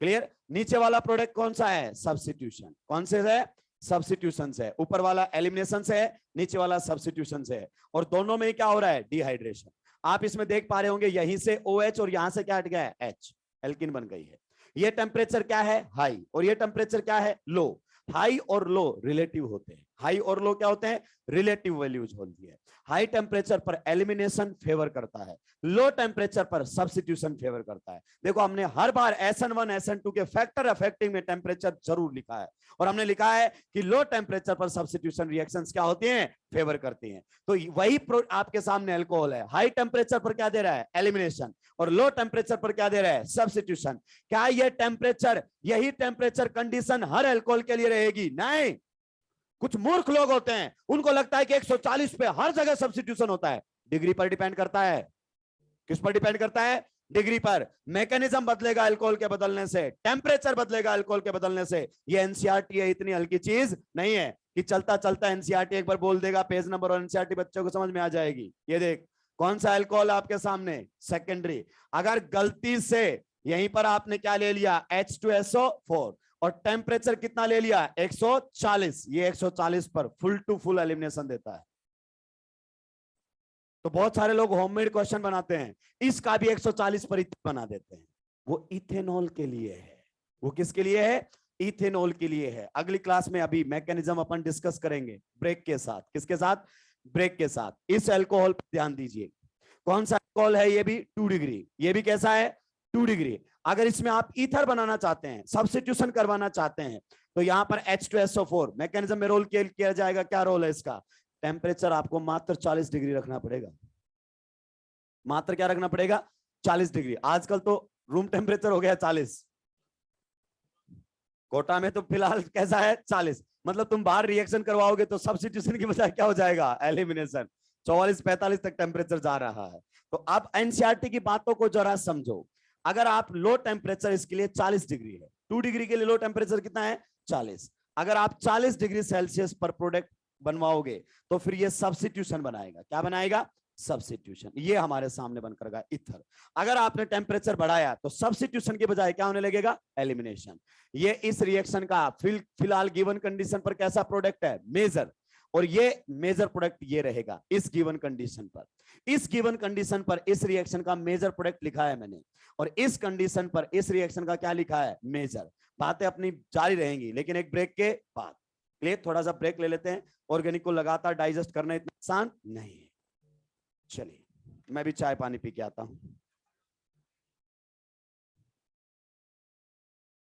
क्लियर? नीचे वाला प्रोडक्ट कौन सा है? सब्स्टिट्यूशन। कौन से है? सब्स्टिट्यूशन से। ऊपर वाला एलिमिनेशन से है, नीचे वाला सब्स्टिट्यूशन से है। और दोनों में क्या हो रहा है? डिहाइड्रेशन। आप इसमें देख पा रहे होंगे, यहीं से OH और यहां से क्या हट गया है? H, एल्किन बन गई है। ये टेम्परेचर क्या है? हाई, और ये टेम्परेचर क्या है? लो। हाई और लो रिलेटिव होते हैं। हाई और लो क्या होते हैं? रिलेटिव वैल्यूज होती है। हाई टेम्परेचर पर एलिमिनेशन फेवर करता है, लो टेम्परेचर पर सब्स्टिट्यूशन फेवर करता है। देखो, हमने हर बार SN1 SN2 के फैक्टर अफेक्टिंग में टेम्परेचर जरूर लिखा है, और हमने लिखा है कि लो टेम्परेचर पर सब्स्टिट्यूशन रिएक्शंस क्या होती हैं? फेवर करती हैं। तो वही आपके सामने अल्कोहल है। हाई टेम्परेचर पर क्या दे रहा है? एलिमिनेशन, और लो टेम्परेचर पर क्या दे रहा है? सब्स्टिट्यूशन। क्या ये टेम्परेचर, यही टेम्परेचर कंडीशन हर अल्कोहल के लिए रहेगी? नहीं। कुछ मूर्ख लोग होते हैं, उनको लगता है कि 140 पे हर जगह सब्स्टिट्यूशन होता है। डिग्री पर डिपेंड करता है। किस पर डिपेंड करता है? डिग्री पर। मैकेनिज्म बदलेगा अल्कोहल के बदलने से, टेम्परेचर बदलेगा अल्कोहल के बदलने से। ये एनसीईआरटी है, इतनी हल्की चीज नहीं है कि चलता चलता एनसीईआरटी एक बार बोल देगा पेज नंबर और एनसीईआरटी बच्चों को समझ में आ जाएगी। ये देख, कौन सा अल्कोहल आपके सामने? सेकेंडरी। अगर गलती से यहीं पर आपने क्या ले लिया? H2SO4, और टेम्परेचर कितना ले लिया? 140। ये 140 पर फुल टू फुल एलिमिनेशन देता है। तो बहुत सारे लोग होममेड क्वेश्चन बनाते हैं, इसका भी 140 पर बना देते हैं। वो इथेनॉल के लिए है। वो किसके लिए है? इथेनॉल के लिए है। अगली क्लास में अभी मैकेनिज्म अपन डिस्कस करेंगे ब्रेक के साथ। किसके साथ? ब्रेक के साथ। इस अल्कोहल पर ध्यान दीजिए, कौन सा अल्कोहल है? ये भी 2 डिग्री। ये भी कैसा है? 2 डिग्री। अगर इसमें आप ईथर बनाना चाहते हैं, सब्स्टिट्यूशन करवाना चाहते हैं, तो यहां पर H2SO4 मैकेनिज्म में रोल किया जाएगा। क्या रोल है इसका? टेम्परेचर आपको मात्र 40 डिग्री रखना पड़ेगा। मात्र क्या रखना पड़ेगा? 40 डिग्री। आजकल तो रूम टेम्परेचर हो गया 40, कोटा में तो फिलहाल कैसा है? 40। मतलब तुम बाहर रिएक्शन करवाओगे तो सब्स्टिट्यूशन की बजाय क्या हो जाएगा, एलिमिनेशन। 44-45 तक टेम्परेचर जा रहा है। तो अब एनसीईआरटी की बातों को जरा समझो। अगर आप लो टेम्परेचर इसके लिए 40 डिग्री है, 2 डिग्री के लिए लो टेम्परेचर कितना है 40। अगर आप 40 डिग्री सेल्सियस पर प्रोडक्ट बनवाओगे तो फिर ये सब्स्टिट्यूशन बनाएगा। क्या बनाएगा, सब्स्टिट्यूशन। ये हमारे सामने बनकर गया इथर। अगर आपने टेम्परेचर बढ़ाया तो सब्स्टिट्यूशन के बजाय क्या होने लगेगा, एलिमिनेशन। ये इस रिएक्शन का फिलहाल गिवन कंडीशन पर कैसा प्रोडक्ट है, मेजर। और ये मेजर प्रोडक्ट ये रहेगा इस गिवन कंडीशन पर। इस गिवन कंडीशन पर इस रिएक्शन का मेजर प्रोडक्ट लिखा है मैंने, और इस कंडीशन पर इस रिएक्शन का क्या लिखा है, मेजर। बातें अपनी जारी रहेंगी लेकिन एक ब्रेक के बाद। लिए थोड़ा सा ब्रेक ले लेते हैं। ऑर्गेनिक को लगातार डाइजेस्ट करना इतना आसान नहीं है। चलिए मैं भी चाय पानी पी के आता हूं।